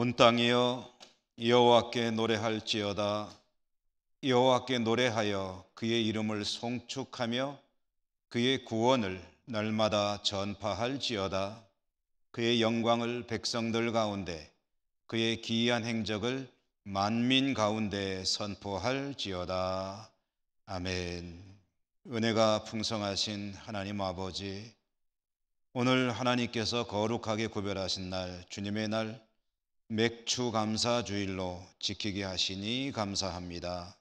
온 땅이여 여호와께 노래할지어다. 여호와께 노래하여 그의 이름을 송축하며 그의 구원을 날마다 전파할지어다. 그의 영광을 백성들 가운데, 그의 기이한 행적을 만민 가운데 선포할지어다. 아멘. 은혜가 풍성하신 하나님 아버지, 오늘 하나님께서 거룩하게 구별하신 날, 주님의 날, 맥추감사주일로 지키게 하시니 감사합니다.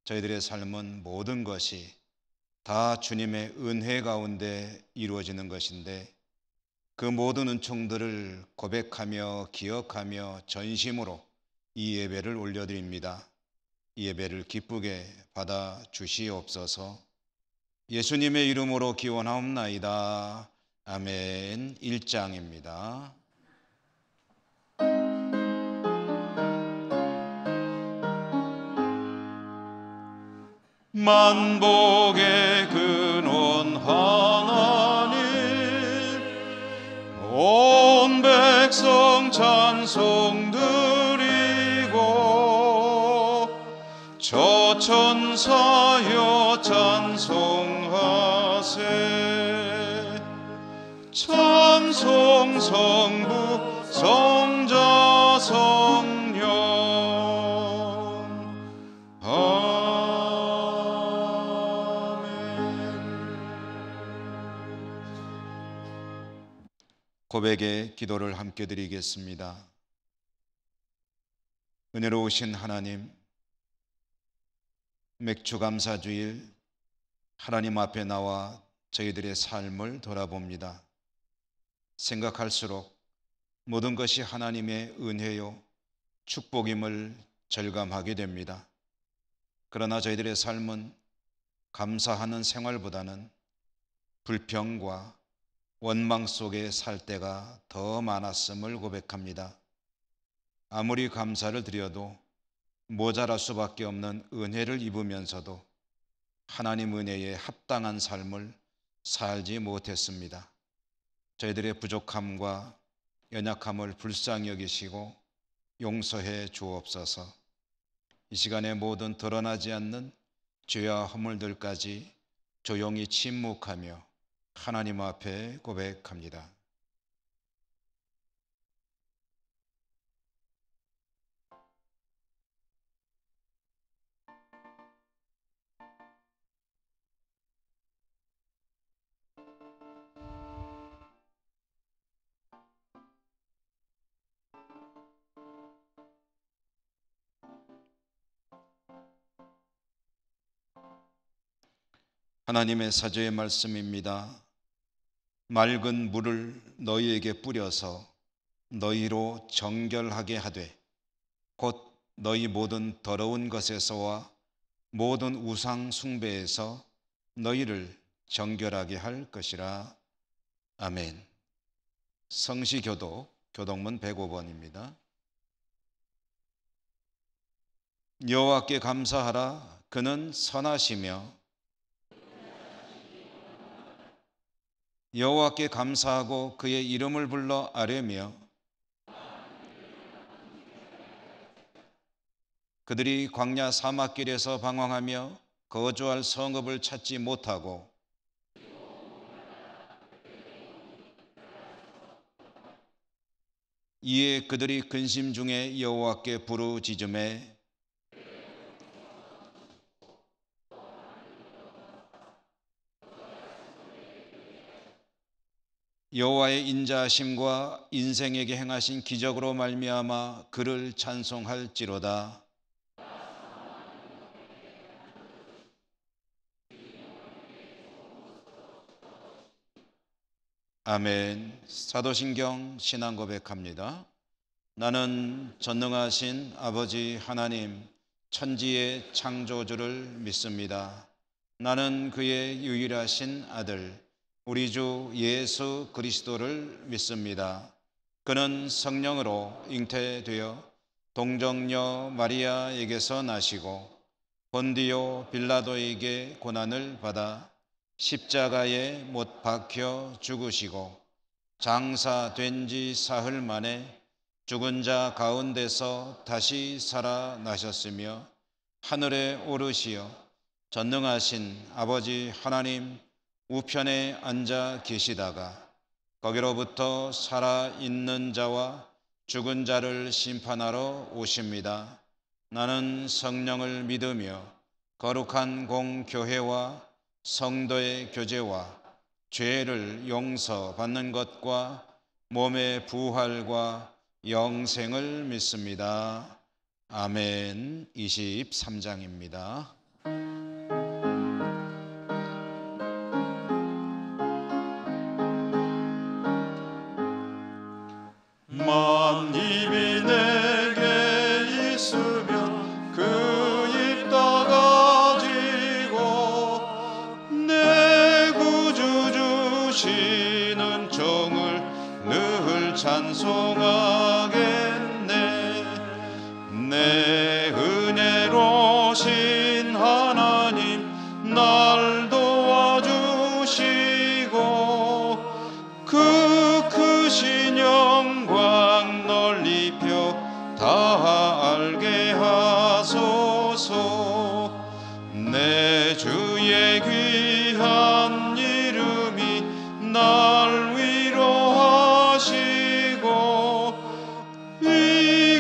저희들의 삶은 모든 것이 다 주님의 은혜 가운데 이루어지는 것인데, 그 모든 은총들을 고백하며 기억하며 전심으로 이 예배를 올려드립니다. 이 예배를 기쁘게 받아 주시옵소서. 예수님의 이름으로 기원하옵나이다. 아멘. 1장입니다. 만복의 근원 하나님, 온 백성 찬송 드리고 저 천사여 찬송하세. 찬송 성부 성자 성령 고백의 기도를 함께 드리겠습니다. 은혜로우신 하나님, 맥추감사주일 하나님 앞에 나와 저희들의 삶을 돌아봅니다. 생각할수록 모든 것이 하나님의 은혜요 축복임을 절감하게 됩니다. 그러나 저희들의 삶은 감사하는 생활보다는 불평과 원망 속에 살 때가 더 많았음을 고백합니다. 아무리 감사를 드려도 모자랄 수밖에 없는 은혜를 입으면서도 하나님 은혜에 합당한 삶을 살지 못했습니다. 저희들의 부족함과 연약함을 불쌍히 여기시고 용서해 주옵소서. 이 시간에 모든 드러나지 않는 죄와 허물들까지 조용히 침묵하며 하나님 앞에 고백합니다. 하나님의 사죄의 말씀입니다. 맑은 물을 너희에게 뿌려서 너희로 정결하게 하되 곧 너희 모든 더러운 것에서와 모든 우상 숭배에서 너희를 정결하게 할 것이라. 아멘. 성시교독 교독문 105번입니다. 여호와께 감사하라. 그는 선하시며 여호와께 감사하고 그의 이름을 불러 아뢰며 그들이 광야 사막길에서 방황하며 거주할 성읍을 찾지 못하고 이에 그들이 근심 중에 여호와께 부르짖음에 여호와의 인자하심과 인생에게 행하신 기적으로 말미암아 그를 찬송할지로다. 아멘. 사도신경 신앙 고백합니다. 나는 전능하신 아버지 하나님 천지의 창조주를 믿습니다. 나는 그의 유일하신 아들 우리 주 예수 그리스도를 믿습니다. 그는 성령으로 잉태되어 동정녀 마리아에게서 나시고 본디오 빌라도에게 고난을 받아 십자가에 못 박혀 죽으시고 장사된 지 사흘 만에 죽은 자 가운데서 다시 살아나셨으며 하늘에 오르시어 전능하신 아버지 하나님 우편에 앉아 계시다가 거기로부터 살아있는 자와 죽은 자를 심판하러 오십니다. 나는 성령을 믿으며 거룩한 공교회와 성도의 교제와 죄를 용서받는 것과 몸의 부활과 영생을 믿습니다. 아멘. 23장입니다. 만입이 내게 있으면 그 입 다 가지고 내 구주 주시는 정을 늘 찬송하겠네. 내 은혜로신 하나님 날 도와주시고 그 크신 영광 널리 펴 다 알게 하소서. 내 주의 귀한 이름이 날 위로하시고 이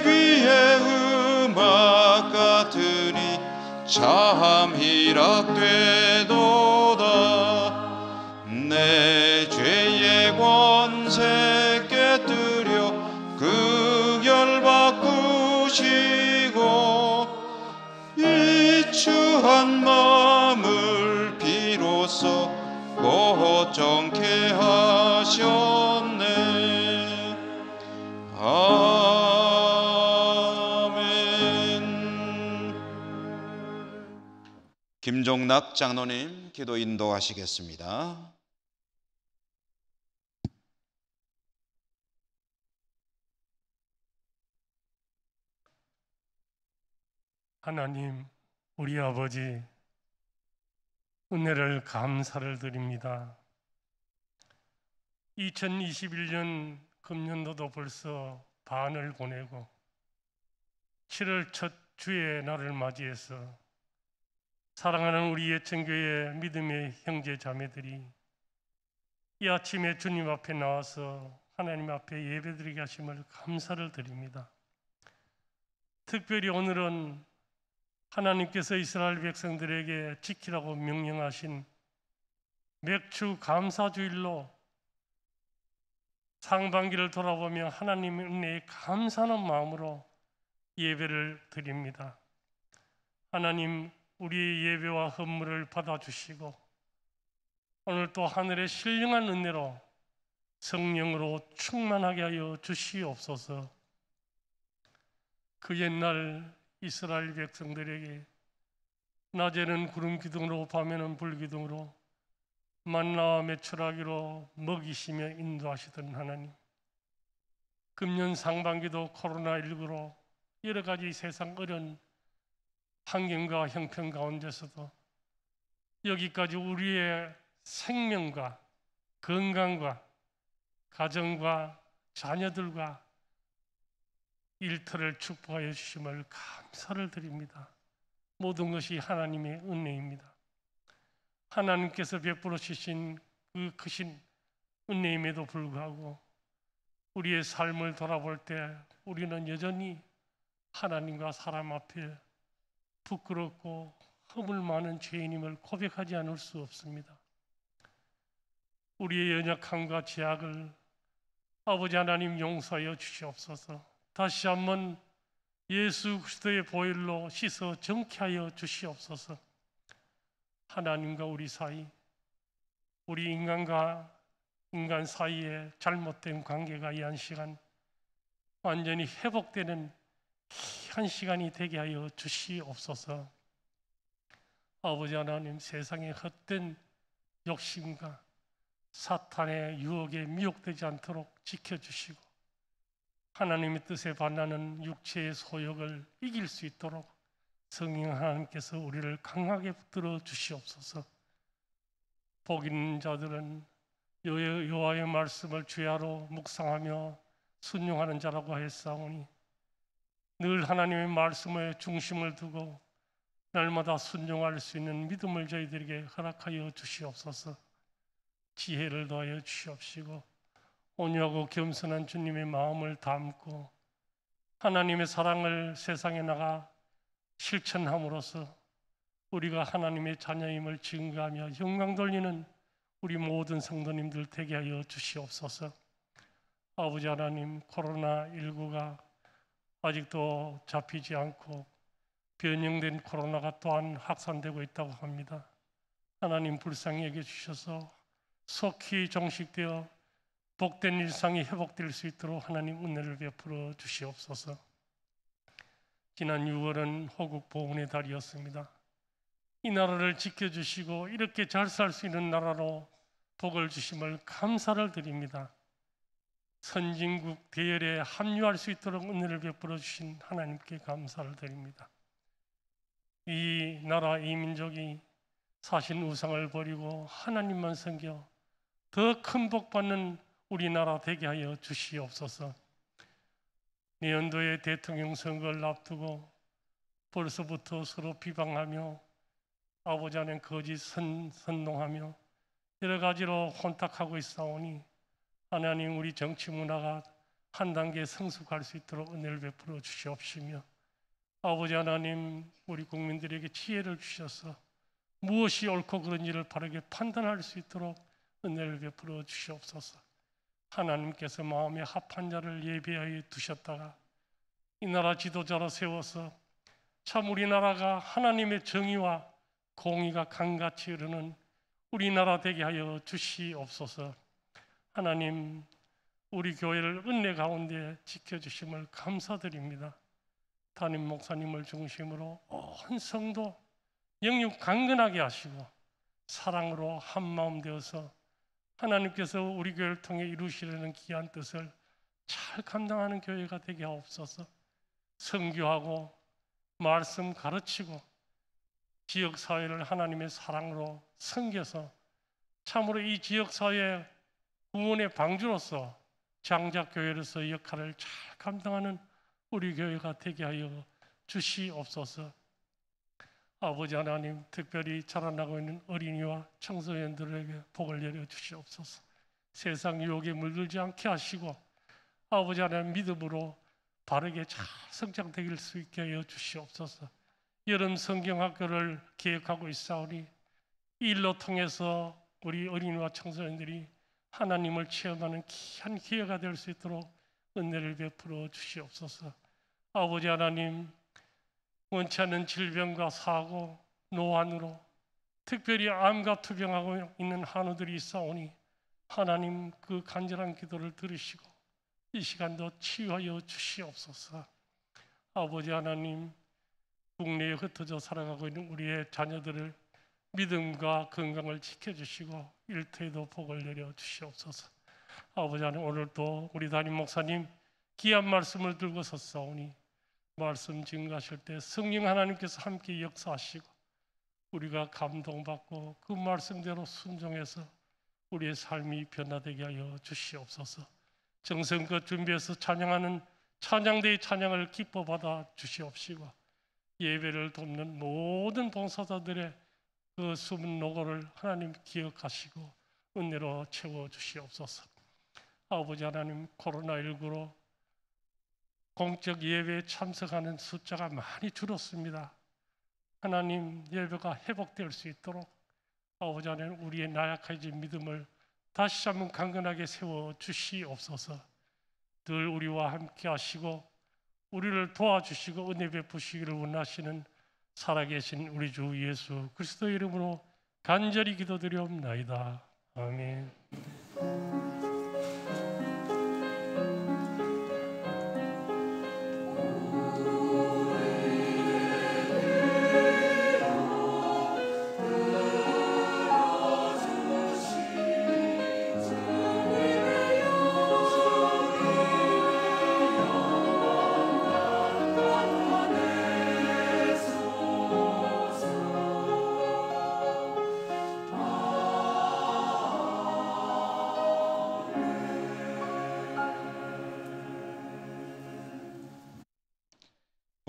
귀의 음악 같으니 참 희락되도다. 내 죄의 권세 깨뜨려 그 결 바꾸시고 이 추한 마음을 비로소 곧정케 하셨네. 아멘. 김종락 장로님 기도 인도하시겠습니다. 하나님, 우리 아버지, 은혜를 감사를 드립니다. 2021년 금년도도 벌써 반을 보내고 7월 첫 주의 날을 맞이해서 사랑하는 우리 예천교회 믿음의 형제 자매들이 이 아침에 주님 앞에 나와서 하나님 앞에 예배드리게 하심을 감사를 드립니다. 특별히 오늘은 하나님께서 이스라엘 백성들에게 지키라고 명령하신 맥주 감사주일로 상반기를 돌아보며 하나님의 은혜에 감사하는 마음으로 예배를 드립니다. 하나님, 우리의 예배와 헌물을 받아주시고 오늘 또 하늘의 신령한 은혜로 성령으로 충만하게 하여 주시옵소서. 그 옛날 이스라엘 백성들에게 낮에는 구름 기둥으로 밤에는 불 기둥으로 만나와 메추라기로 먹이시며 인도하시던 하나님, 금년 상반기도 코로나19로 여러 가지 세상 어려운 환경과 형편 가운데서도 여기까지 우리의 생명과 건강과 가정과 자녀들과 일터를 축복하여 주심을 감사를 드립니다. 모든 것이 하나님의 은혜입니다. 하나님께서 베풀어 주신 그 크신 은혜임에도 불구하고 우리의 삶을 돌아볼 때 우리는 여전히 하나님과 사람 앞에 부끄럽고 허물 많은 죄인임을 고백하지 않을 수 없습니다. 우리의 연약함과 죄악을 아버지 하나님 용서하여 주시옵소서. 다시 한번 예수 그리스도의 보혈로 씻어 정케하여 주시옵소서. 하나님과 우리 사이, 우리 인간과 인간 사이에 잘못된 관계가 이 한 시간 완전히 회복되는 귀한 시간이 되게 하여 주시옵소서. 아버지 하나님, 세상의 헛된 욕심과 사탄의 유혹에 미혹되지 않도록 지켜주시고 하나님의 뜻에 반하는 육체의 소욕을 이길 수 있도록 성령 하나님께서 우리를 강하게 붙들어 주시옵소서. 복 있는 자들은 여호와의 말씀을 주야로 묵상하며 순종하는 자라고 하였사오니 늘 하나님의 말씀에 중심을 두고 날마다 순종할 수 있는 믿음을 저희들에게 허락하여 주시옵소서. 지혜를 더하여 주시옵시고 온유하고 겸손한 주님의 마음을 담고 하나님의 사랑을 세상에 나가 실천함으로써 우리가 하나님의 자녀임을 증거하며 영광 돌리는 우리 모든 성도님들 되게 하여 주시옵소서. 아버지 하나님, 코로나19가 아직도 잡히지 않고 변형된 코로나가 또한 확산되고 있다고 합니다. 하나님 불쌍히 여겨주셔서 속히 종식되어 복된 일상이 회복될 수 있도록 하나님 은혜를 베풀어 주시옵소서. 지난 6월은 호국 보훈의 달이었습니다. 이 나라를 지켜주시고 이렇게 잘 살 수 있는 나라로 복을 주심을 감사를 드립니다. 선진국 대열에 합류할 수 있도록 은혜를 베풀어 주신 하나님께 감사를 드립니다. 이 나라 이 민족이 사신 우상을 버리고 하나님만 섬겨 더 큰 복 받는 우리나라 되게 하여 주시옵소서. 내년도에 대통령 선거를 앞두고 벌써부터 서로 비방하며 아버지 안에 거짓 선동하며 여러 가지로 혼탁하고 있사오니 하나님 우리 정치 문화가 한 단계 성숙할 수 있도록 은혜를 베풀어 주시옵시며 아버지 하나님 우리 국민들에게 지혜를 주셔서 무엇이 옳고 그른지를 바르게 판단할 수 있도록 은혜를 베풀어 주시옵소서. 하나님께서 마음에 합한 자를 예비하여 두셨다가 이 나라 지도자로 세워서 참 우리나라가 하나님의 정의와 공의가 강같이 흐르는 우리나라 되게 하여 주시옵소서. 하나님 우리 교회를 은혜 가운데 지켜주심을 감사드립니다. 담임 목사님을 중심으로 온 성도 영육 강건하게 하시고 사랑으로 한마음 되어서 하나님께서 우리 교회를 통해 이루시려는 귀한 뜻을 잘 감당하는 교회가 되게 하옵소서. 선교하고 말씀 가르치고 지역사회를 하나님의 사랑으로 섬겨서 참으로 이 지역사회 구원의 방주로서 장작교회로서 역할을 잘 감당하는 우리 교회가 되게 하여 주시옵소서. 아버지 하나님 특별히 자라나고 있는 어린이와 청소년들에게 복을 내려 주시옵소서. 세상 유혹에 물들지 않게 하시고 아버지 하나님 믿음으로 바르게 잘 성장될 수 있게 하여 주시옵소서. 여름 성경학교를 계획하고 있사오니 이 일로 통해서 우리 어린이와 청소년들이 하나님을 체험하는 귀한 기회가 될 수 있도록 은혜를 베풀어 주시옵소서. 아버지 하나님 원치 않는 질병과 사고, 노안으로 특별히 암과 투병하고 있는 한우들이 있사오니 하나님 그 간절한 기도를 들으시고 이 시간도 치유하여 주시옵소서. 아버지 하나님 국내에 흩어져 살아가고 있는 우리의 자녀들을 믿음과 건강을 지켜주시고 일터에도 복을 내려 주시옵소서. 아버지 하나님 오늘도 우리 담임 목사님 귀한 말씀을 들고 섰사오니 말씀 증거하실 때 성령 하나님께서 함께 역사하시고 우리가 감동받고 그 말씀대로 순종해서 우리의 삶이 변화되게 하여 주시옵소서. 정성껏 준비해서 찬양하는 찬양대의 찬양을 기뻐 받아 주시옵시고 예배를 돕는 모든 봉사자들의 그 숨은 노고를 하나님 기억하시고 은혜로 채워 주시옵소서. 아버지 하나님 코로나19로 공적 예배에 참석하는 숫자가 많이 줄었습니다. 하나님 예배가 회복될 수 있도록 아버지 하나님 우리의 나약해진 믿음을 다시 한번 강건하게 세워 주시옵소서. 늘 우리와 함께 하시고 우리를 도와주시고 은혜 베푸시기를 원하시는 살아계신 우리 주 예수 그리스도의 이름으로 간절히 기도드리옵나이다. 아멘.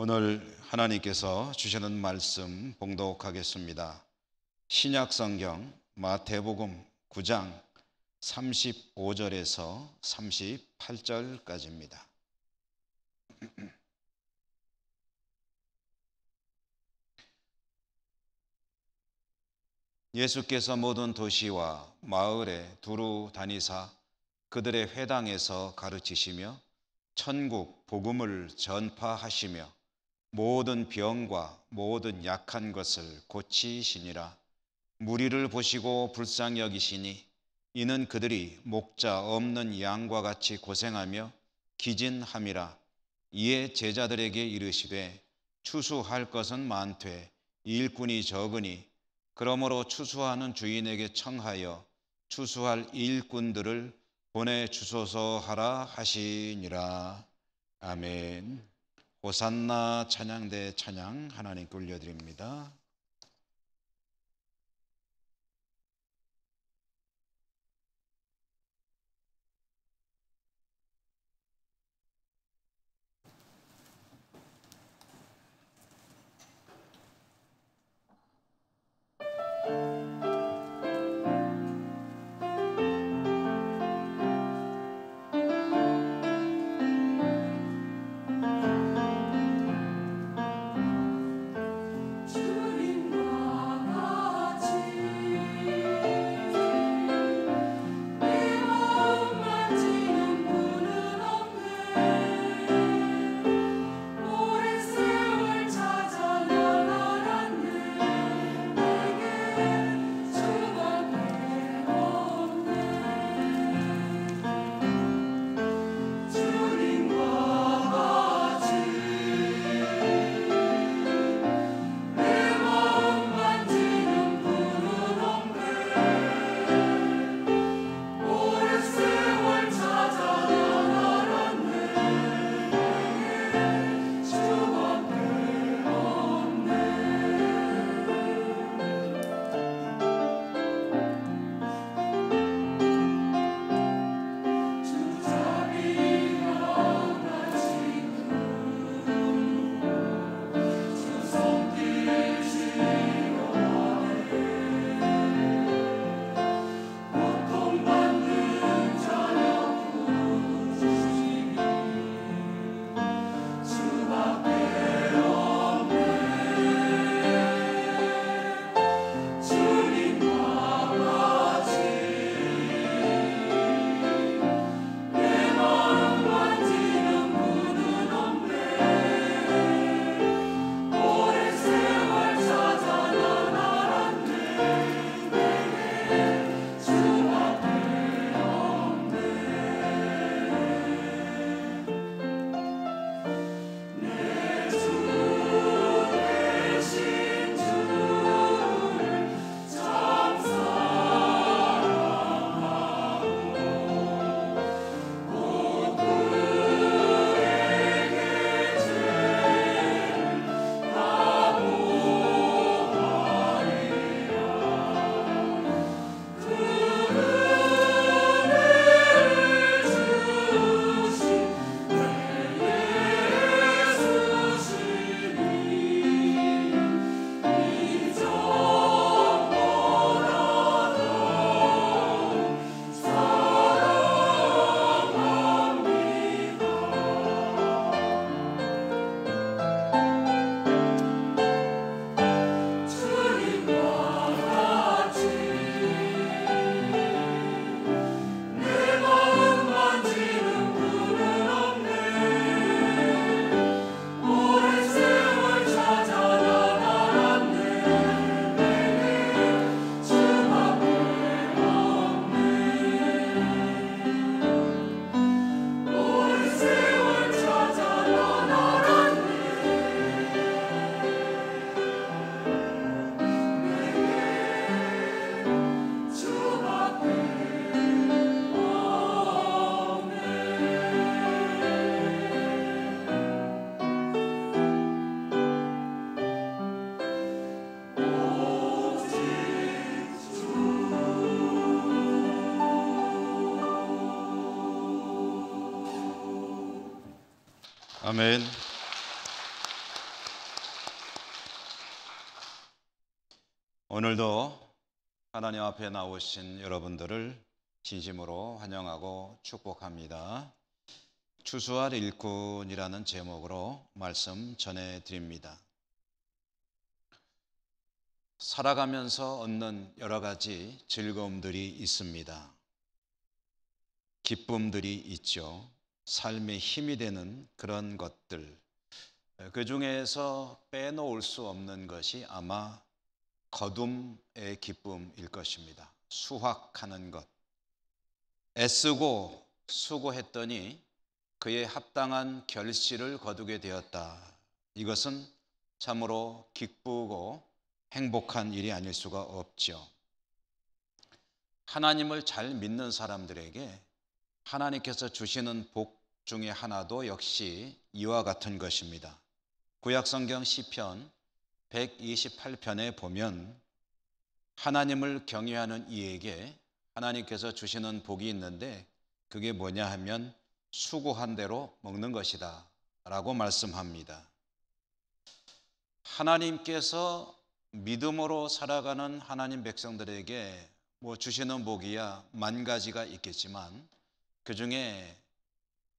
오늘 하나님께서 주시는 말씀 봉독하겠습니다. 신약성경 마태복음 9장 35절에서 38절까지입니다. 예수께서 모든 도시와 마을에 두루 다니사 그들의 회당에서 가르치시며 천국 복음을 전파하시며 모든 병과 모든 약한 것을 고치시니라. 무리를 보시고 불쌍히 여기시니 이는 그들이 목자 없는 양과 같이 고생하며 기진함이라. 이에 제자들에게 이르시되 추수할 것은 많되 일꾼이 적으니 그러므로 추수하는 주인에게 청하여 추수할 일꾼들을 보내주소서 하라 하시니라. 아멘. 호산나 찬양대 찬양 하나님께 올려드립니다. 아멘. 오늘도 하나님 앞에 나오신 여러분들을 진심으로 환영하고 축복합니다. 추수할 일꾼이라는 제목으로 말씀 전해드립니다. 살아가면서 얻는 여러 가지 즐거움들이 있습니다. 기쁨들이 있죠. 삶의 힘이 되는 그런 것들. 그 중에서 빼놓을 수 없는 것이 아마 거둠의 기쁨일 것입니다. 수확하는 것. 애쓰고 수고했더니 그에 합당한 결실을 거두게 되었다. 이것은 참으로 기쁘고 행복한 일이 아닐 수가 없죠. 하나님을 잘 믿는 사람들에게 하나님께서 주시는 복 중에 하나도 역시 이와 같은 것입니다. 구약성경 시편 128편에 보면 하나님을 경외하는 이에게 하나님께서 주시는 복이 있는데 그게 뭐냐 하면 수고한 대로 먹는 것이다 라고 말씀합니다. 하나님께서 믿음으로 살아가는 하나님 백성들에게 주시는 복이야 만 가지가 있겠지만 그 중에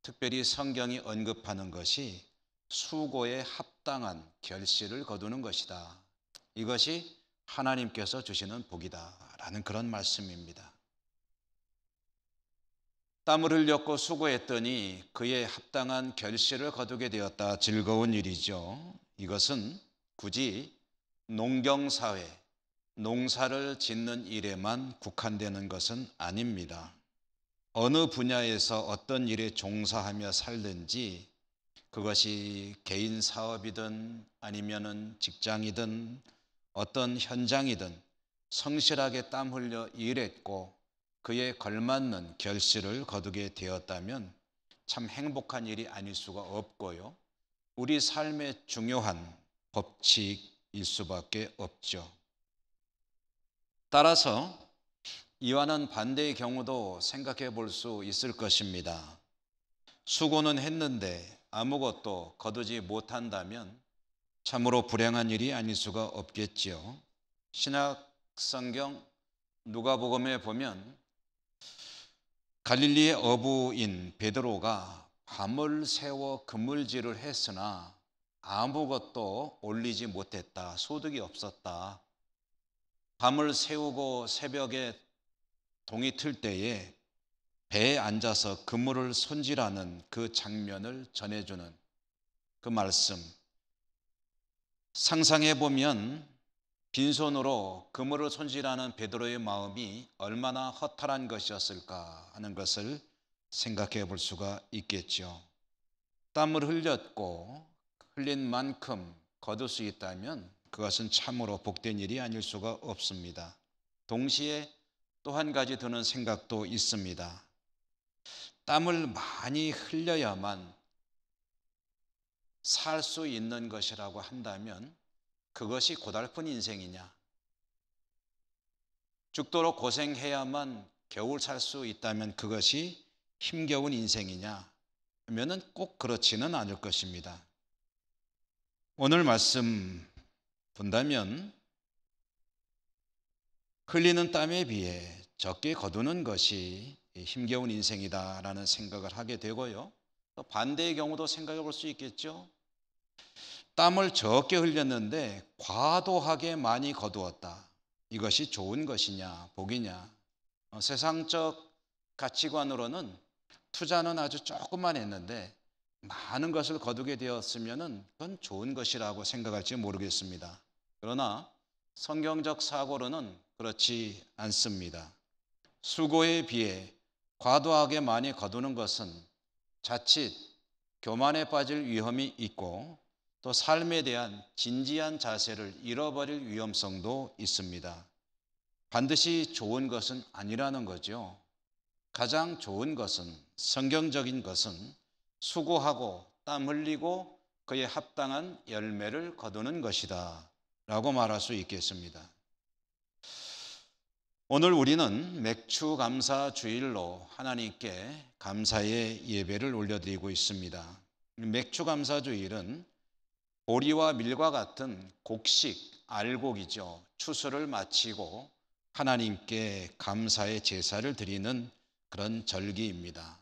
특별히 성경이 언급하는 것이 수고에 합당한 결실을 거두는 것이다. 이것이 하나님께서 주시는 복이다 라는 그런 말씀입니다. 땀을 흘렸고 수고했더니 그에 합당한 결실을 거두게 되었다. 즐거운 일이죠. 이것은 굳이 농경사회, 농사를 짓는 일에만 국한되는 것은 아닙니다. 어느 분야에서 어떤 일에 종사하며 살든지 그것이 개인 사업이든 아니면은 직장이든 어떤 현장이든 성실하게 땀 흘려 일했고 그에 걸맞는 결실을 거두게 되었다면 참 행복한 일이 아닐 수가 없고요. 우리 삶의 중요한 법칙일 수밖에 없죠. 따라서 이와는 반대의 경우도 생각해 볼 수 있을 것입니다. 수고는 했는데 아무것도 거두지 못한다면 참으로 불행한 일이 아닐 수가 없겠지요. 신약 성경 누가복음에 보면 갈릴리의 어부인 베드로가 밤을 새워 그물질을 했으나 아무것도 올리지 못했다. 소득이 없었다. 밤을 새우고 새벽에 동이 틀 때에 배에 앉아서 그물을 손질하는 그 장면을 전해주는 그 말씀. 상상해 보면 빈손으로 그물을 손질하는 베드로의 마음이 얼마나 허탈한 것이었을까 하는 것을 생각해 볼 수가 있겠죠. 땀을 흘렸고 흘린 만큼 거둘 수 있다면 그것은 참으로 복된 일이 아닐 수가 없습니다. 동시에 또 한 가지 드는 생각도 있습니다. 땀을 많이 흘려야만 살 수 있는 것이라고 한다면 그것이 고달픈 인생이냐? 죽도록 고생해야만 겨울 살 수 있다면 그것이 힘겨운 인생이냐? 하면은 꼭 그렇지는 않을 것입니다. 오늘 말씀 본다면 흘리는 땀에 비해 적게 거두는 것이 힘겨운 인생이다라는 생각을 하게 되고요. 또 반대의 경우도 생각해 볼 수 있겠죠. 땀을 적게 흘렸는데 과도하게 많이 거두었다. 이것이 좋은 것이냐, 복이냐. 세상적 가치관으로는 투자는 아주 조금만 했는데 많은 것을 거두게 되었으면 그건 좋은 것이라고 생각할지 모르겠습니다. 그러나 성경적 사고로는 그렇지 않습니다. 수고에 비해 과도하게 많이 거두는 것은 자칫 교만에 빠질 위험이 있고 또 삶에 대한 진지한 자세를 잃어버릴 위험성도 있습니다. 반드시 좋은 것은 아니라는 거죠. 가장 좋은 것은, 성경적인 것은 수고하고 땀 흘리고 그에 합당한 열매를 거두는 것이다 라고 말할 수 있겠습니다. 오늘 우리는 맥추감사 주일로 하나님께 감사의 예배를 올려드리고 있습니다. 맥추감사 주일은 보리와 밀과 같은 곡식, 알곡이죠. 추수를 마치고 하나님께 감사의 제사를 드리는 그런 절기입니다.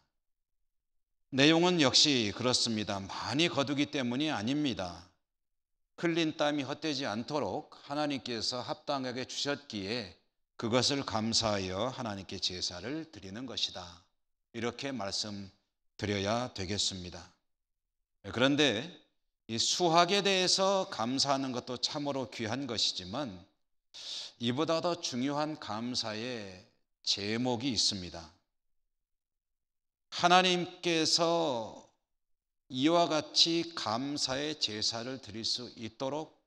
내용은 역시 그렇습니다. 많이 거두기 때문이 아닙니다. 흘린 땀이 헛되지 않도록 하나님께서 합당하게 주셨기에 그것을 감사하여 하나님께 제사를 드리는 것이다. 이렇게 말씀드려야 되겠습니다. 그런데 이 수확에 대해서 감사하는 것도 참으로 귀한 것이지만 이보다 더 중요한 감사의 제목이 있습니다. 하나님께서 이와 같이 감사의 제사를 드릴 수 있도록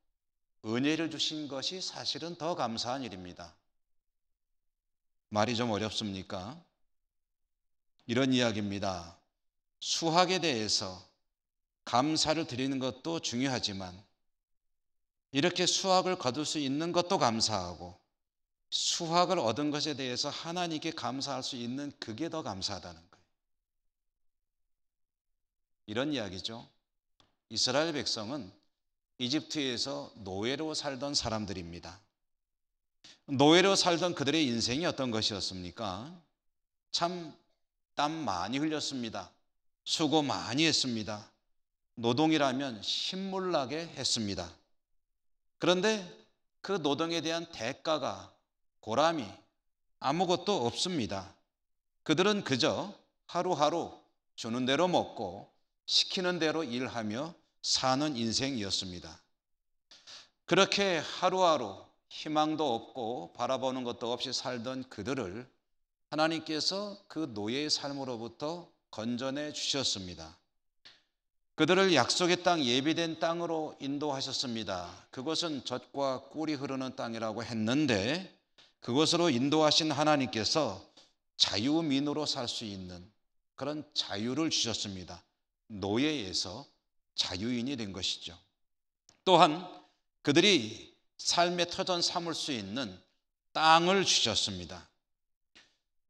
은혜를 주신 것이 사실은 더 감사한 일입니다. 말이 좀 어렵습니까? 이런 이야기입니다. 수확에 대해서 감사를 드리는 것도 중요하지만 이렇게 수확을 거둘 수 있는 것도 감사하고 수확을 얻은 것에 대해서 하나님께 감사할 수 있는 그게 더 감사하다는 거예요. 이런 이야기죠. 이스라엘 백성은 이집트에서 노예로 살던 사람들입니다. 노예로 살던 그들의 인생이 어떤 것이었습니까? 참 땀 많이 흘렸습니다. 수고 많이 했습니다. 노동이라면 신물나게 했습니다. 그런데 그 노동에 대한 대가가 보람이 아무것도 없습니다. 그들은 그저 하루하루 주는 대로 먹고 시키는 대로 일하며 사는 인생이었습니다. 그렇게 하루하루 희망도 없고 바라보는 것도 없이 살던 그들을 하나님께서 그 노예의 삶으로부터 건져내 주셨습니다. 그들을 약속의 땅, 예비된 땅으로 인도하셨습니다. 그것은 젖과 꿀이 흐르는 땅이라고 했는데 그것으로 인도하신 하나님께서 자유민으로 살 수 있는 그런 자유를 주셨습니다. 노예에서 자유인이 된 것이죠. 또한 그들이 삶의 터전 삼을 수 있는 땅을 주셨습니다.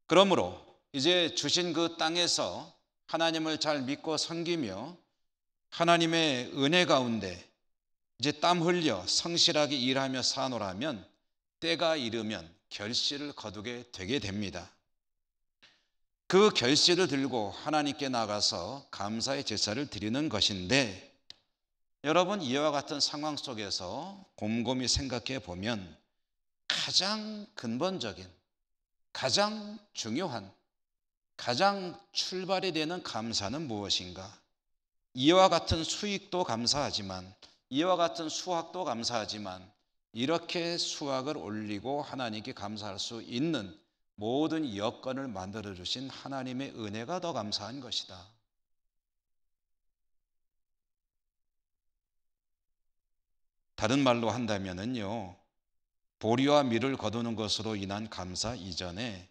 그러므로 이제 주신 그 땅에서 하나님을 잘 믿고 섬기며 하나님의 은혜 가운데 이제 땀 흘려 성실하게 일하며 사노라면 때가 이르면 결실을 거두게 되게 됩니다. 그 결실을 들고 하나님께 나가서 감사의 제사를 드리는 것인데 여러분 이와 같은 상황 속에서 곰곰이 생각해 보면 가장 근본적인 가장 중요한 가장 출발이 되는 감사는 무엇인가? 이와 같은 수익도 감사하지만 이와 같은 수확도 감사하지만 이렇게 수확을 올리고 하나님께 감사할 수 있는 모든 여건을 만들어 주신 하나님의 은혜가 더 감사한 것이다. 다른 말로 한다면요, 보리와 밀을 거두는 것으로 인한 감사 이전에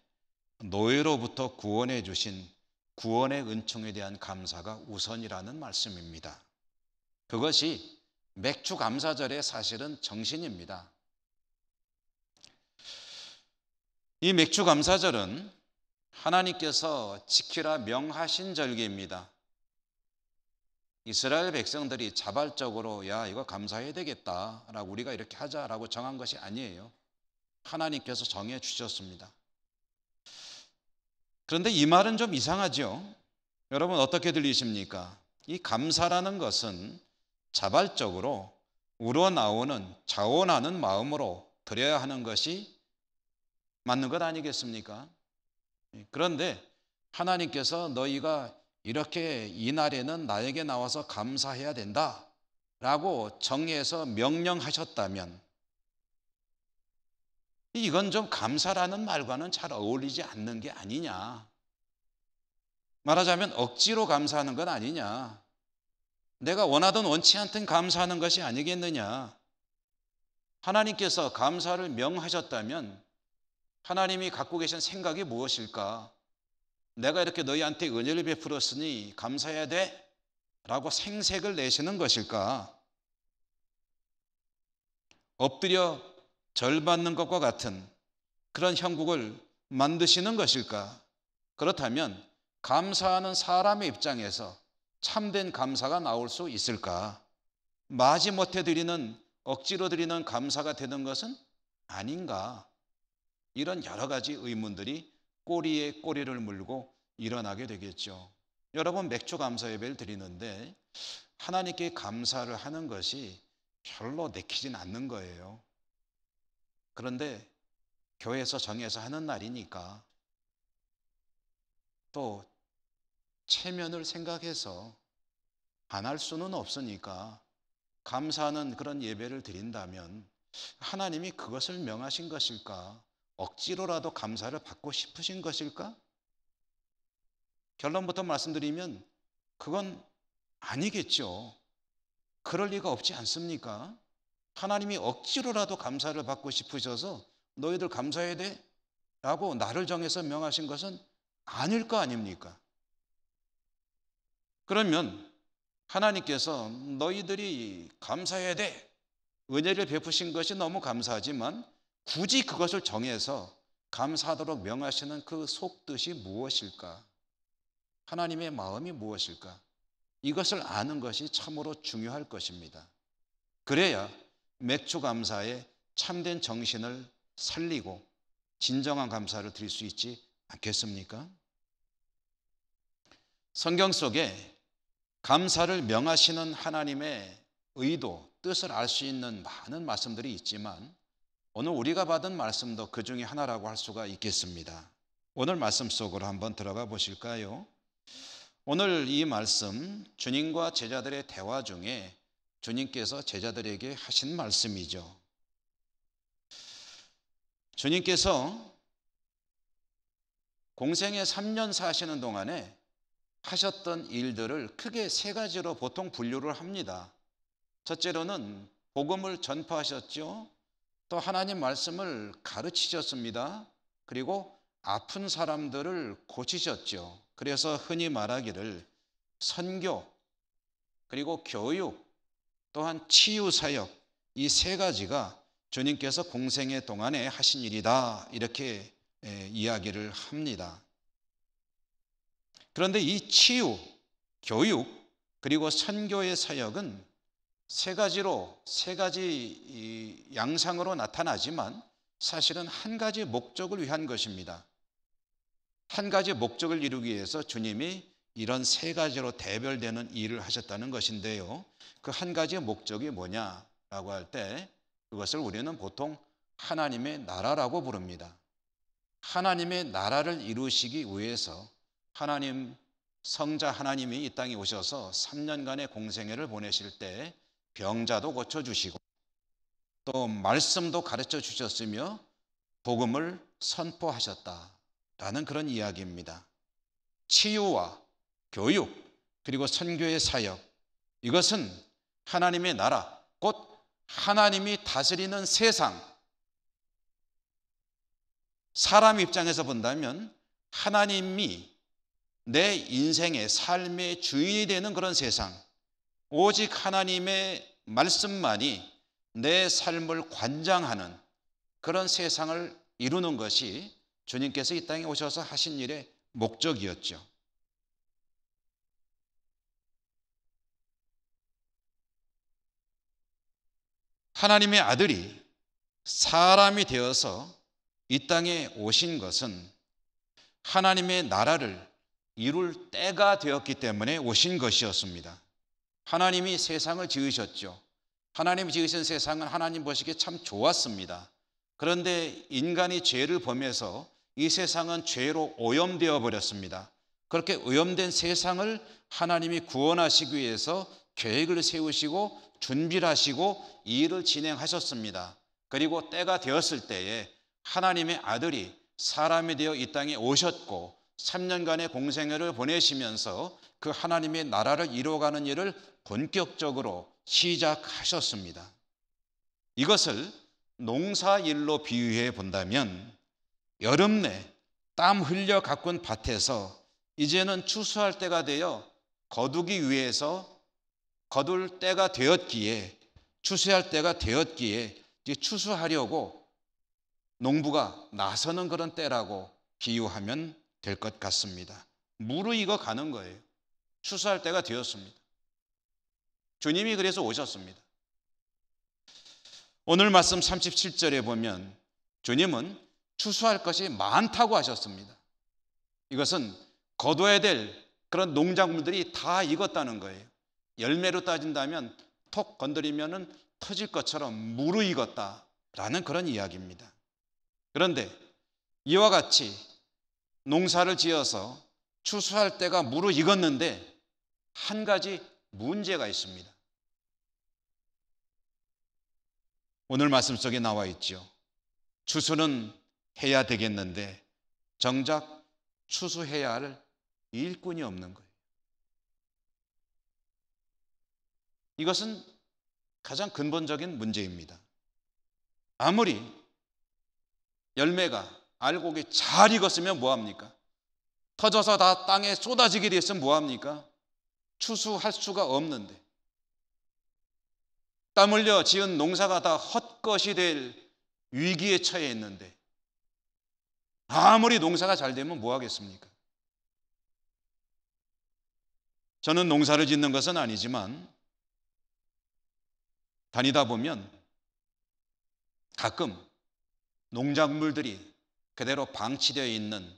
노예로부터 구원해 주신 구원의 은총에 대한 감사가 우선이라는 말씀입니다. 그것이 맥주 감사절의 사실은 정신입니다. 이 맥주 감사절은 하나님께서 지키라 명하신 절기입니다. 이스라엘 백성들이 자발적으로 야 이거 감사해야 되겠다라고 우리가 이렇게 하자라고 정한 것이 아니에요. 하나님께서 정해 주셨습니다. 그런데 이 말은 좀 이상하죠. 여러분 어떻게 들리십니까? 이 감사라는 것은 자발적으로 우러나오는 자원하는 마음으로 드려야 하는 것이 맞는 것 아니겠습니까? 그런데 하나님께서 너희가 이렇게 이 날에는 나에게 나와서 감사해야 된다라고 정해서 명령하셨다면 이건 좀 감사라는 말과는 잘 어울리지 않는 게 아니냐. 말하자면 억지로 감사하는 건 아니냐. 내가 원하든 원치 않든 감사하는 것이 아니겠느냐. 하나님께서 감사를 명하셨다면 하나님이 갖고 계신 생각이 무엇일까? 내가 이렇게 너희한테 은혜를 베풀었으니 감사해야 돼? 라고 생색을 내시는 것일까? 엎드려 절 받는 것과 같은 그런 형국을 만드시는 것일까? 그렇다면 감사하는 사람의 입장에서 참된 감사가 나올 수 있을까? 마지못해 드리는, 억지로 드리는 감사가 되는 것은 아닌가? 이런 여러 가지 의문들이 꼬리에 꼬리를 물고 일어나게 되겠죠. 여러분, 맥주 감사 예배를 드리는데 하나님께 감사를 하는 것이 별로 내키진 않는 거예요. 그런데 교회에서 정해서 하는 날이니까, 또 체면을 생각해서 안 할 수는 없으니까 감사하는 그런 예배를 드린다면 하나님이 그것을 명하신 것일까? 억지로라도 감사를 받고 싶으신 것일까? 결론부터 말씀드리면 그건 아니겠죠. 그럴 리가 없지 않습니까? 하나님이 억지로라도 감사를 받고 싶으셔서 너희들 감사해야 돼? 라고 나를 정해서 명하신 것은 아닐 거 아닙니까? 그러면 하나님께서 너희들이 감사해야 돼, 은혜를 베푸신 것이 너무 감사하지만 굳이 그것을 정해서 감사하도록 명하시는 그 속뜻이 무엇일까? 하나님의 마음이 무엇일까? 이것을 아는 것이 참으로 중요할 것입니다. 그래야 맥주 감사의 참된 정신을 살리고 진정한 감사를 드릴 수 있지 않겠습니까? 성경 속에 감사를 명하시는 하나님의 의도, 뜻을 알 수 있는 많은 말씀들이 있지만 오늘 우리가 받은 말씀도 그 중에 하나라고 할 수가 있겠습니다. 오늘 말씀 속으로 한번 들어가 보실까요? 오늘 이 말씀, 주님과 제자들의 대화 중에 주님께서 제자들에게 하신 말씀이죠. 주님께서 공생에 3년 사시는 동안에 하셨던 일들을 크게 세 가지로 보통 분류를 합니다. 첫째로는 복음을 전파하셨죠. 또 하나님 말씀을 가르치셨습니다. 그리고 아픈 사람들을 고치셨죠. 그래서 흔히 말하기를 선교, 그리고 교육, 또한 치유 사역, 이 세 가지가 주님께서 공생의 동안에 하신 일이다, 이렇게 이야기를 합니다. 그런데 이 치유, 교육, 그리고 선교의 사역은 세 가지 양상으로 나타나지만 사실은 한 가지 목적을 위한 것입니다. 한 가지 목적을 이루기 위해서 주님이 이런 세 가지로 대별되는 일을 하셨다는 것인데요. 그 한 가지 목적이 뭐냐라고 할 때 그것을 우리는 보통 하나님의 나라라고 부릅니다. 하나님의 나라를 이루시기 위해서 하나님, 성자 하나님이 이 땅에 오셔서 3년간의 공생애를 보내실 때 병자도 고쳐주시고 또 말씀도 가르쳐 주셨으며 복음을 선포하셨다라는 그런 이야기입니다. 치유와 교육, 그리고 선교의 사역, 이것은 하나님의 나라, 곧 하나님이 다스리는 세상, 사람 입장에서 본다면 하나님이 내 인생의 삶의 주인이 되는 그런 세상, 오직 하나님의 말씀만이 내 삶을 관장하는 그런 세상을 이루는 것이 주님께서 이 땅에 오셔서 하신 일의 목적이었죠. 하나님의 아들이 사람이 되어서 이 땅에 오신 것은 하나님의 나라를 이룰 때가 되었기 때문에 오신 것이었습니다. 하나님이 세상을 지으셨죠. 하나님이 지으신 세상은 하나님 보시기에 참 좋았습니다. 그런데 인간이 죄를 범해서 이 세상은 죄로 오염되어 버렸습니다. 그렇게 오염된 세상을 하나님이 구원하시기 위해서 계획을 세우시고 준비를 하시고 이 일을 진행하셨습니다. 그리고 때가 되었을 때에 하나님의 아들이 사람이 되어 이 땅에 오셨고 3년간의 공생애를 보내시면서 그 하나님의 나라를 이루어가는 일을 본격적으로 시작하셨습니다. 이것을 농사일로 비유해 본다면 여름 내 땀 흘려 가꾼 밭에서 이제는 추수할 때가 되어 거두기 위해서 거둘 때가 되었기에, 추수할 때가 되었기에 이제 추수하려고 농부가 나서는 그런 때라고 비유하면 될 것 같습니다. 무르익어 가는 거예요. 추수할 때가 되었습니다. 주님이 그래서 오셨습니다. 오늘 말씀 37절에 보면 주님은 추수할 것이 많다고 하셨습니다. 이것은 거둬야 될 그런 농작물들이 다 익었다는 거예요. 열매로 따진다면 톡 건드리면 터질 것처럼 무르익었다라는 그런 이야기입니다. 그런데 이와 같이 농사를 지어서 추수할 때가 무르익었는데 한 가지 문제가 있습니다. 오늘 말씀 속에 나와 있죠. 추수는 해야 되겠는데 정작 추수해야 할 일꾼이 없는 거예요. 이것은 가장 근본적인 문제입니다. 아무리 열매가 알곡이 잘 익었으면 뭐합니까? 터져서 다 땅에 쏟아지게 됐으면 뭐합니까? 추수할 수가 없는데 땀 흘려 지은 농사가 다 헛것이 될 위기에 처해 있는데 아무리 농사가 잘 되면 뭐 하겠습니까? 저는 농사를 짓는 것은 아니지만 다니다 보면 가끔 농작물들이 그대로 방치되어 있는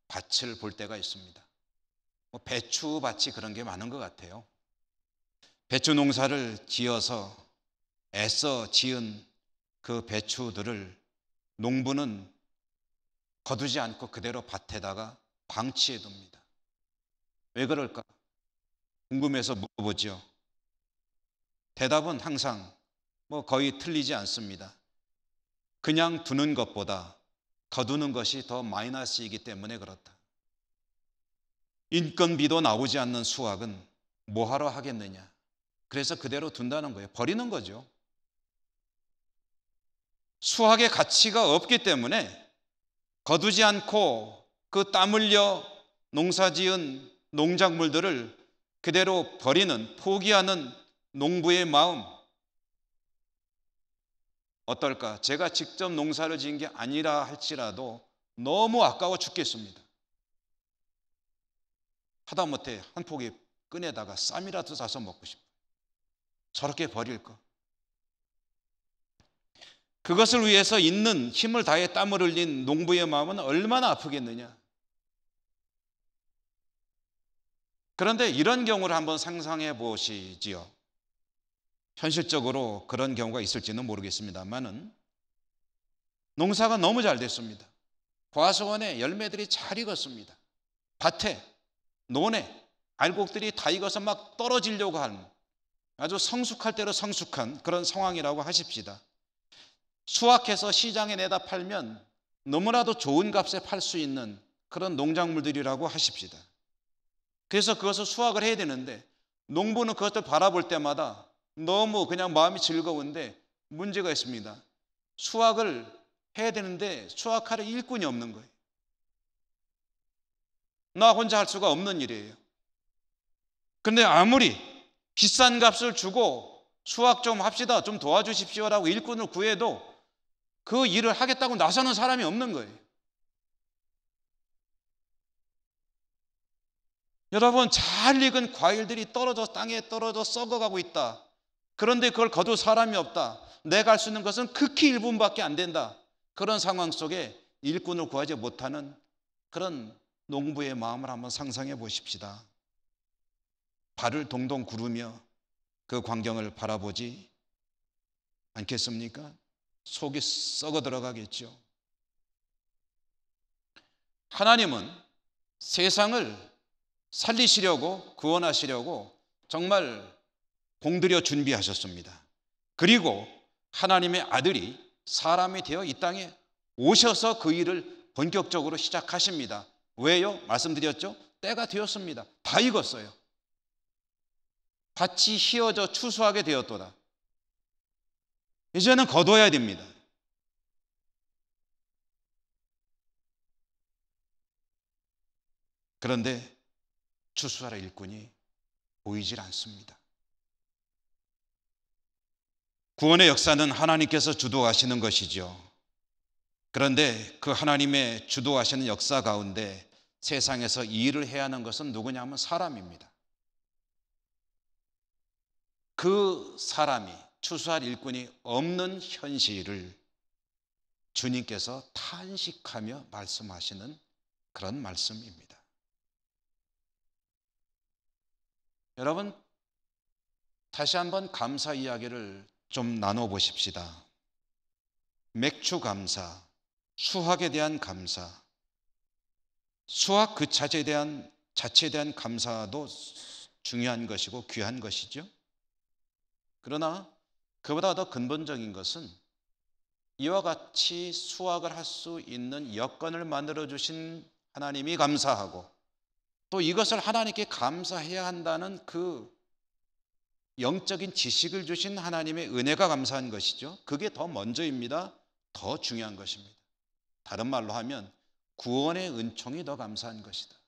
밭을 볼 때가 있습니다. 배추밭이 그런 게 많은 것 같아요. 배추 농사를 지어서 애써 지은 그 배추들을 농부는 거두지 않고 그대로 밭에다가 방치해 둡니다. 왜 그럴까? 궁금해서 물어보죠. 대답은 항상 거의 틀리지 않습니다. 그냥 두는 것보다 거두는 것이 더 마이너스이기 때문에 그렇다. 인건비도 나오지 않는 수확은 뭐하러 하겠느냐. 그래서 그대로 둔다는 거예요. 버리는 거죠. 수확의 가치가 없기 때문에 거두지 않고 그 땀 흘려 농사지은 농작물들을 그대로 버리는, 포기하는 농부의 마음 어떨까? 제가 직접 농사를 지은 게 아니라 할지라도 너무 아까워 죽겠습니다. 하다못해 한 포기 끈에다가 쌈이라도 싸서 먹고 싶어요. 저렇게 버릴 거. 그것을 위해서 있는 힘을 다해 땀을 흘린 농부의 마음은 얼마나 아프겠느냐. 그런데 이런 경우를 한번 상상해 보시지요. 현실적으로 그런 경우가 있을지는 모르겠습니다만은 농사가 너무 잘 됐습니다. 과수원에 열매들이 잘 익었습니다. 밭에, 논에 알곡들이 다 익어서 막 떨어지려고 하는 아주 성숙할 대로 성숙한 그런 상황이라고 하십시다. 수확해서 시장에 내다 팔면 너무나도 좋은 값에 팔 수 있는 그런 농작물들이라고 하십시다. 그래서 그것을 수확을 해야 되는데 농부는 그것을 바라볼 때마다 너무 그냥 마음이 즐거운데 문제가 있습니다. 수확을 해야 되는데 수확할 일꾼이 없는 거예요. 나 혼자 할 수가 없는 일이에요. 그런데 아무리 비싼 값을 주고 수확 좀 합시다, 좀 도와주십시오라고 일꾼을 구해도 그 일을 하겠다고 나서는 사람이 없는 거예요. 여러분, 잘 익은 과일들이 땅에 떨어져 썩어가고 있다. 그런데 그걸 거둘 사람이 없다. 내가 할 수 있는 것은 극히 일부분밖에 안 된다. 그런 상황 속에 일꾼을 구하지 못하는 그런 농부의 마음을 한번 상상해 보십시다. 발을 동동 구르며 그 광경을 바라보지 않겠습니까? 속이 썩어 들어가겠죠. 하나님은 세상을 살리시려고, 구원하시려고 정말 공들여 준비하셨습니다. 그리고 하나님의 아들이 사람이 되어 이 땅에 오셔서 그 일을 본격적으로 시작하십니다. 왜요? 말씀드렸죠? 때가 되었습니다. 다 익었어요. 밭이 휘어져 추수하게 되었도다. 이제는 거둬야 됩니다. 그런데 추수하라 일꾼이 보이질 않습니다. 구원의 역사는 하나님께서 주도하시는 것이죠. 그런데 그 하나님의 주도하시는 역사 가운데 세상에서 이 일을 해야 하는 것은 누구냐 하면 사람입니다. 그 사람이 추수할 일꾼이 없는 현실을 주님께서 탄식하며 말씀하시는 그런 말씀입니다. 여러분, 다시 한번 감사 이야기를 좀 나눠보십시다. 맥주 감사, 수확에 대한 감사, 수확 그 자체에 대한 감사도 중요한 것이고 귀한 것이죠. 그러나 그보다 더 근본적인 것은 이와 같이 수확을 할 수 있는 여건을 만들어 주신 하나님이 감사하고, 또 이것을 하나님께 감사해야 한다는 그 영적인 지식을 주신 하나님의 은혜가 감사한 것이죠. 그게 더 먼저입니다. 더 중요한 것입니다. 다른 말로 하면 구원의 은총이 더 감사한 것이다.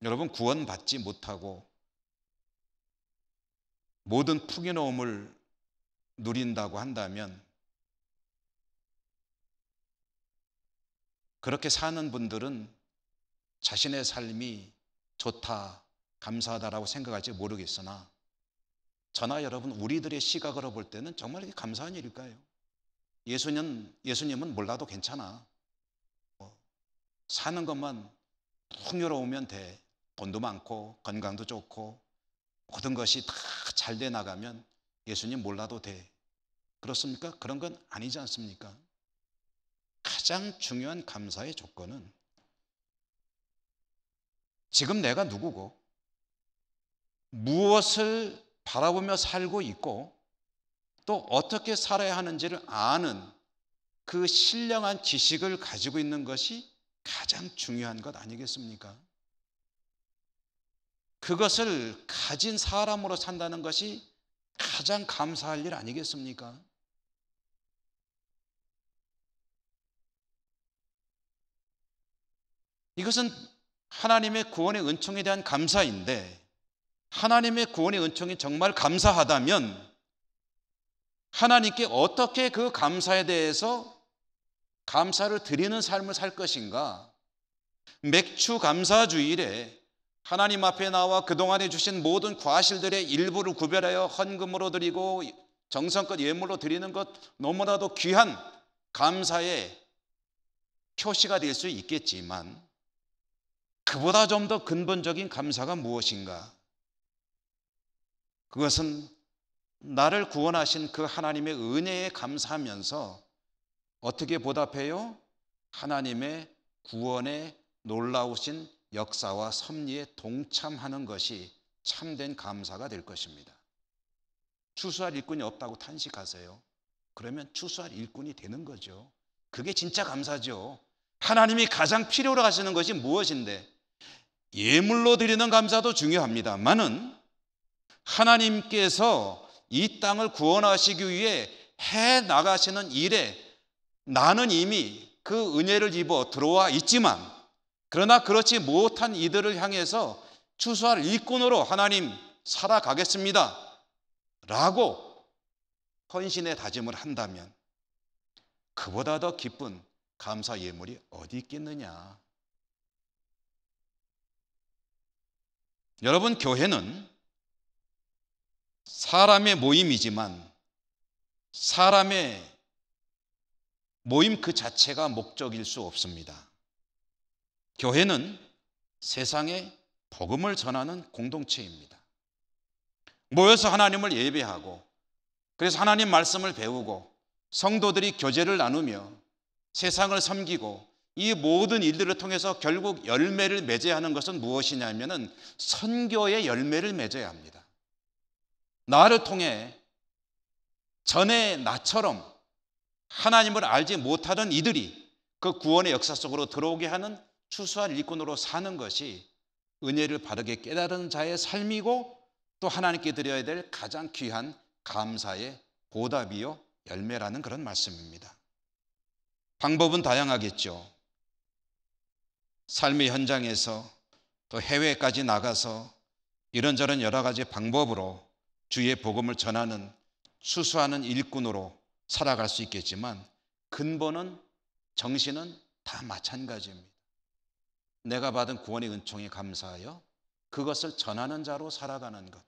여러분, 구원받지 못하고 모든 풍요로움을 누린다고 한다면 그렇게 사는 분들은 자신의 삶이 좋다, 감사하다라고 생각할지 모르겠으나 저나 여러분, 우리들의 시각으로 볼 때는 정말 이게 감사한 일일까요? 예수님은 몰라도 괜찮아. 사는 것만 풍요로우면 돼. 돈도 많고 건강도 좋고 모든 것이 다 잘 돼 나가면 예수님 몰라도 돼. 그렇습니까? 그런 건 아니지 않습니까? 가장 중요한 감사의 조건은 지금 내가 누구고 무엇을 바라보며 살고 있고 또 어떻게 살아야 하는지를 아는 그 신령한 지식을 가지고 있는 것이 가장 중요한 것 아니겠습니까? 그것을 가진 사람으로 산다는 것이 가장 감사할 일 아니겠습니까? 이것은 하나님의 구원의 은총에 대한 감사인데, 하나님의 구원의 은총이 정말 감사하다면 하나님께 어떻게 그 감사에 대해서 감사를 드리는 삶을 살 것인가? 맥주 감사 주일에 하나님 앞에 나와 그동안에 주신 모든 과실들의 일부를 구별하여 헌금으로 드리고 정성껏 예물로 드리는 것 너무나도 귀한 감사의 표시가 될 수 있겠지만, 그보다 좀 더 근본적인 감사가 무엇인가? 그것은 나를 구원하신 그 하나님의 은혜에 감사하면서 어떻게 보답해요? 하나님의 구원의 놀라우신 역사와 섭리에 동참하는 것이 참된 감사가 될 것입니다. 추수할 일꾼이 없다고 탄식하세요. 그러면 추수할 일꾼이 되는 거죠. 그게 진짜 감사죠. 하나님이 가장 필요로 하시는 것이 무엇인데, 예물로 드리는 감사도 중요합니다만은 하나님께서 이 땅을 구원하시기 위해 해 나가시는 일에 나는 이미 그 은혜를 입어 들어와 있지만, 그러나 그렇지 못한 이들을 향해서 추수할 일꾼으로 하나님 살아가겠습니다 라고 헌신의 다짐을 한다면 그보다 더 기쁜 감사 예물이 어디 있겠느냐. 여러분, 교회는 사람의 모임이지만 사람의 모임 그 자체가 목적일 수 없습니다. 교회는 세상에 복음을 전하는 공동체입니다. 모여서 하나님을 예배하고, 그래서 하나님 말씀을 배우고 성도들이 교제를 나누며 세상을 섬기고, 이 모든 일들을 통해서 결국 열매를 맺어야 하는 것은 무엇이냐면은 선교의 열매를 맺어야 합니다. 나를 통해 전에 나처럼 하나님을 알지 못하던 이들이 그 구원의 역사 속으로 들어오게 하는 추수할 일꾼으로 사는 것이 은혜를 바르게 깨달은 자의 삶이고, 또 하나님께 드려야 될 가장 귀한 감사의 보답이요 열매라는 그런 말씀입니다. 방법은 다양하겠죠. 삶의 현장에서 또 해외까지 나가서 이런저런 여러 가지 방법으로 주의 복음을 전하는 수수하는 일꾼으로 살아갈 수 있겠지만 근본은, 정신은 다 마찬가지입니다. 내가 받은 구원의 은총에 감사하여 그것을 전하는 자로 살아가는 것.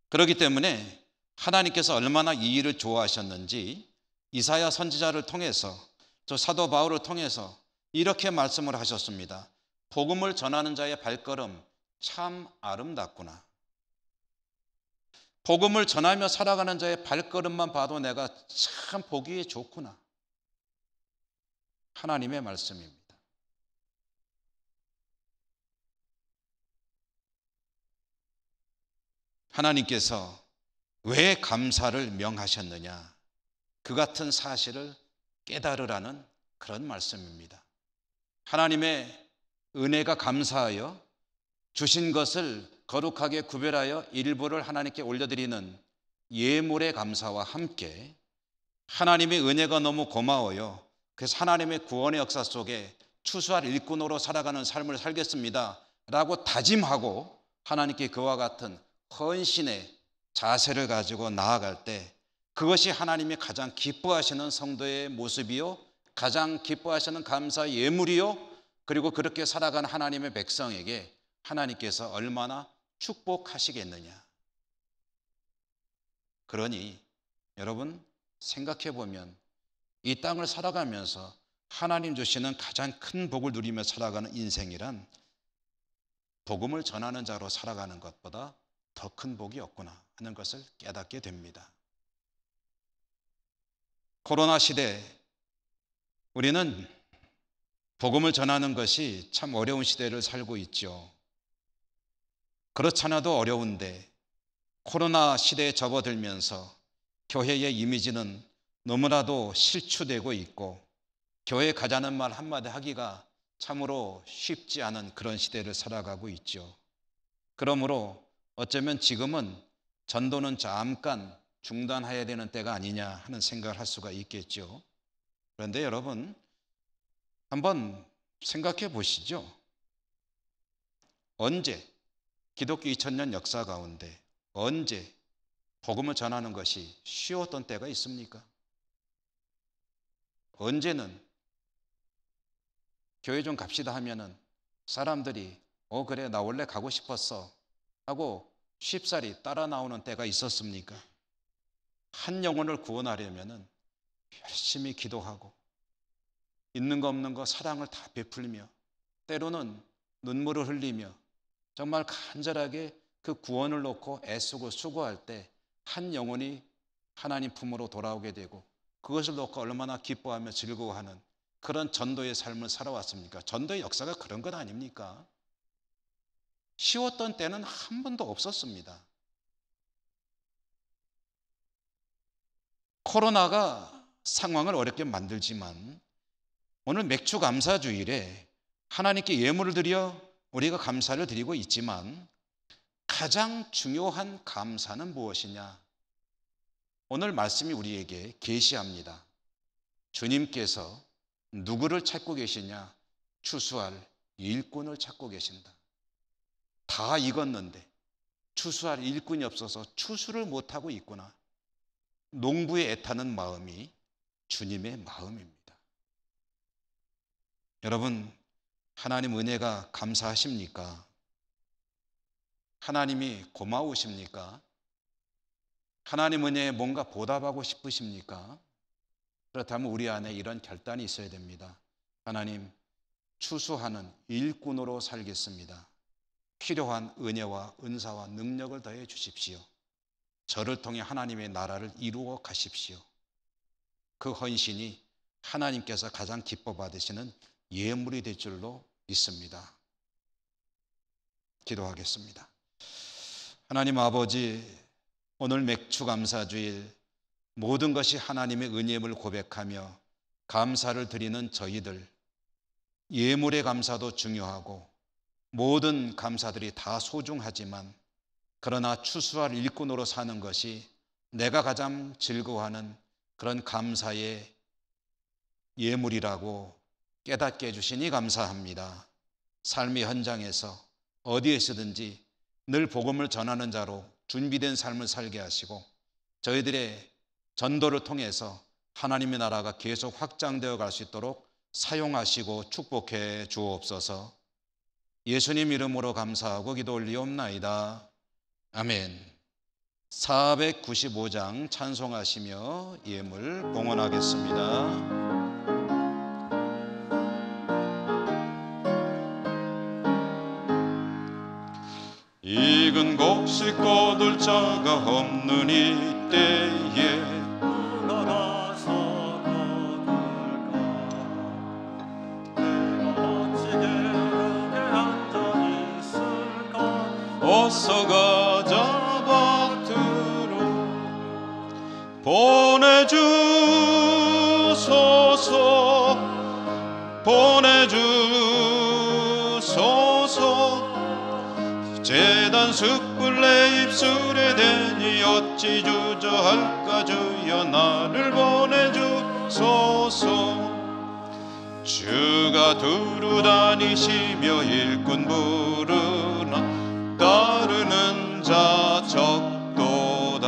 그렇기 때문에 하나님께서 얼마나 이 일을 좋아하셨는지 이사야 선지자를 통해서, 저 사도 바울을 통해서 이렇게 말씀을 하셨습니다. 복음을 전하는 자의 발걸음 참 아름답구나. 복음을 전하며 살아가는 자의 발걸음만 봐도 내가 참 보기에 좋구나. 하나님의 말씀입니다. 하나님께서 왜 감사를 명하셨느냐, 그 같은 사실을 깨달으라는 그런 말씀입니다. 하나님의 은혜가 감사하여 주신 것을 거룩하게 구별하여 일부를 하나님께 올려드리는 예물의 감사와 함께 하나님의 은혜가 너무 고마워요. 그래서 하나님의 구원의 역사 속에 추수할 일꾼으로 살아가는 삶을 살겠습니다 라고 다짐하고 하나님께 그와 같은 헌신의 자세를 가지고 나아갈 때 그것이 하나님이 가장 기뻐하시는 성도의 모습이요, 가장 기뻐하시는 감사 예물이요, 그리고 그렇게 살아가는 하나님의 백성에게 하나님께서 얼마나 축복하시겠느냐. 그러니 여러분 생각해 보면 이 땅을 살아가면서 하나님 주시는 가장 큰 복을 누리며 살아가는 인생이란 복음을 전하는 자로 살아가는 것보다 더 큰 복이 없구나 하는 것을 깨닫게 됩니다. 코로나 시대 우리는 복음을 전하는 것이 참 어려운 시대를 살고 있죠. 그렇잖아도 어려운데 코로나 시대에 접어들면서 교회의 이미지는 너무나도 실추되고 있고 교회에 가자는 말 한마디 하기가 참으로 쉽지 않은 그런 시대를 살아가고 있죠. 그러므로 어쩌면 지금은 전도는 잠깐 중단해야 되는 때가 아니냐 하는 생각을 할 수가 있겠죠. 그런데 여러분 한번 생각해 보시죠. 언제 기독교 2000년 역사 가운데 언제 복음을 전하는 것이 쉬웠던 때가 있습니까? 언제는 교회 좀 갑시다 하면은 사람들이 그래 나 원래 가고 싶었어 하고 쉽사리 따라 나오는 때가 있었습니까? 한 영혼을 구원하려면은 열심히 기도하고 있는 거 없는 거 사랑을 다 베풀며 때로는 눈물을 흘리며 정말 간절하게 그 구원을 놓고 애쓰고 수고할 때 한 영혼이 하나님 품으로 돌아오게 되고 그것을 놓고 얼마나 기뻐하며 즐거워하는 그런 전도의 삶을 살아왔습니까? 전도의 역사가 그런 것 아닙니까? 쉬웠던 때는 한 번도 없었습니다. 코로나가 상황을 어렵게 만들지만 오늘 맥주 감사 주일에 하나님께 예물을 드려 우리가 감사를 드리고 있지만 가장 중요한 감사는 무엇이냐? 오늘 말씀이 우리에게 계시합니다. 주님께서 누구를 찾고 계시냐? 추수할 일꾼을 찾고 계신다. 다 익었는데 추수할 일꾼이 없어서 추수를 못하고 있구나. 농부의 애타는 마음이 주님의 마음입니다. 여러분 하나님 은혜가 감사하십니까? 하나님이 고마우십니까? 하나님 은혜에 뭔가 보답하고 싶으십니까? 그렇다면 우리 안에 이런 결단이 있어야 됩니다. 하나님 추수하는 일꾼으로 살겠습니다. 필요한 은혜와 은사와 능력을 더해 주십시오. 저를 통해 하나님의 나라를 이루어 가십시오. 그 헌신이 하나님께서 가장 기뻐 받으시는 예물이 될 줄로 믿습니다. 기도하겠습니다. 하나님 아버지, 오늘 맥주 감사주일 모든 것이 하나님의 은혜임을 고백하며 감사를 드리는 저희들, 예물의 감사도 중요하고 모든 감사들이 다 소중하지만 그러나 추수할 일꾼으로 사는 것이 내가 가장 즐거워하는 그런 감사의 예물이라고 깨닫게 해주시니 감사합니다. 삶의 현장에서 어디에서든지 늘 복음을 전하는 자로 준비된 삶을 살게 하시고 저희들의 전도를 통해서 하나님의 나라가 계속 확장되어 갈 수 있도록 사용하시고 축복해 주옵소서. 예수님 이름으로 감사하고 기도 올리옵나이다. 아멘. 495장 찬송하시며 예물 봉헌하겠습니다. 익은 곡식 거둘 자가 없는 이때에 나가서 거둘까 내가 어찌 게으르게 앉아 있을까 어서 가자 밭으로 보내주소서 제단 숯불 내 입술에 대니 어찌 주저할까 주여 나를 보내주소서 주가 두루 다니시며 일꾼 부르나 따르는 자 적도다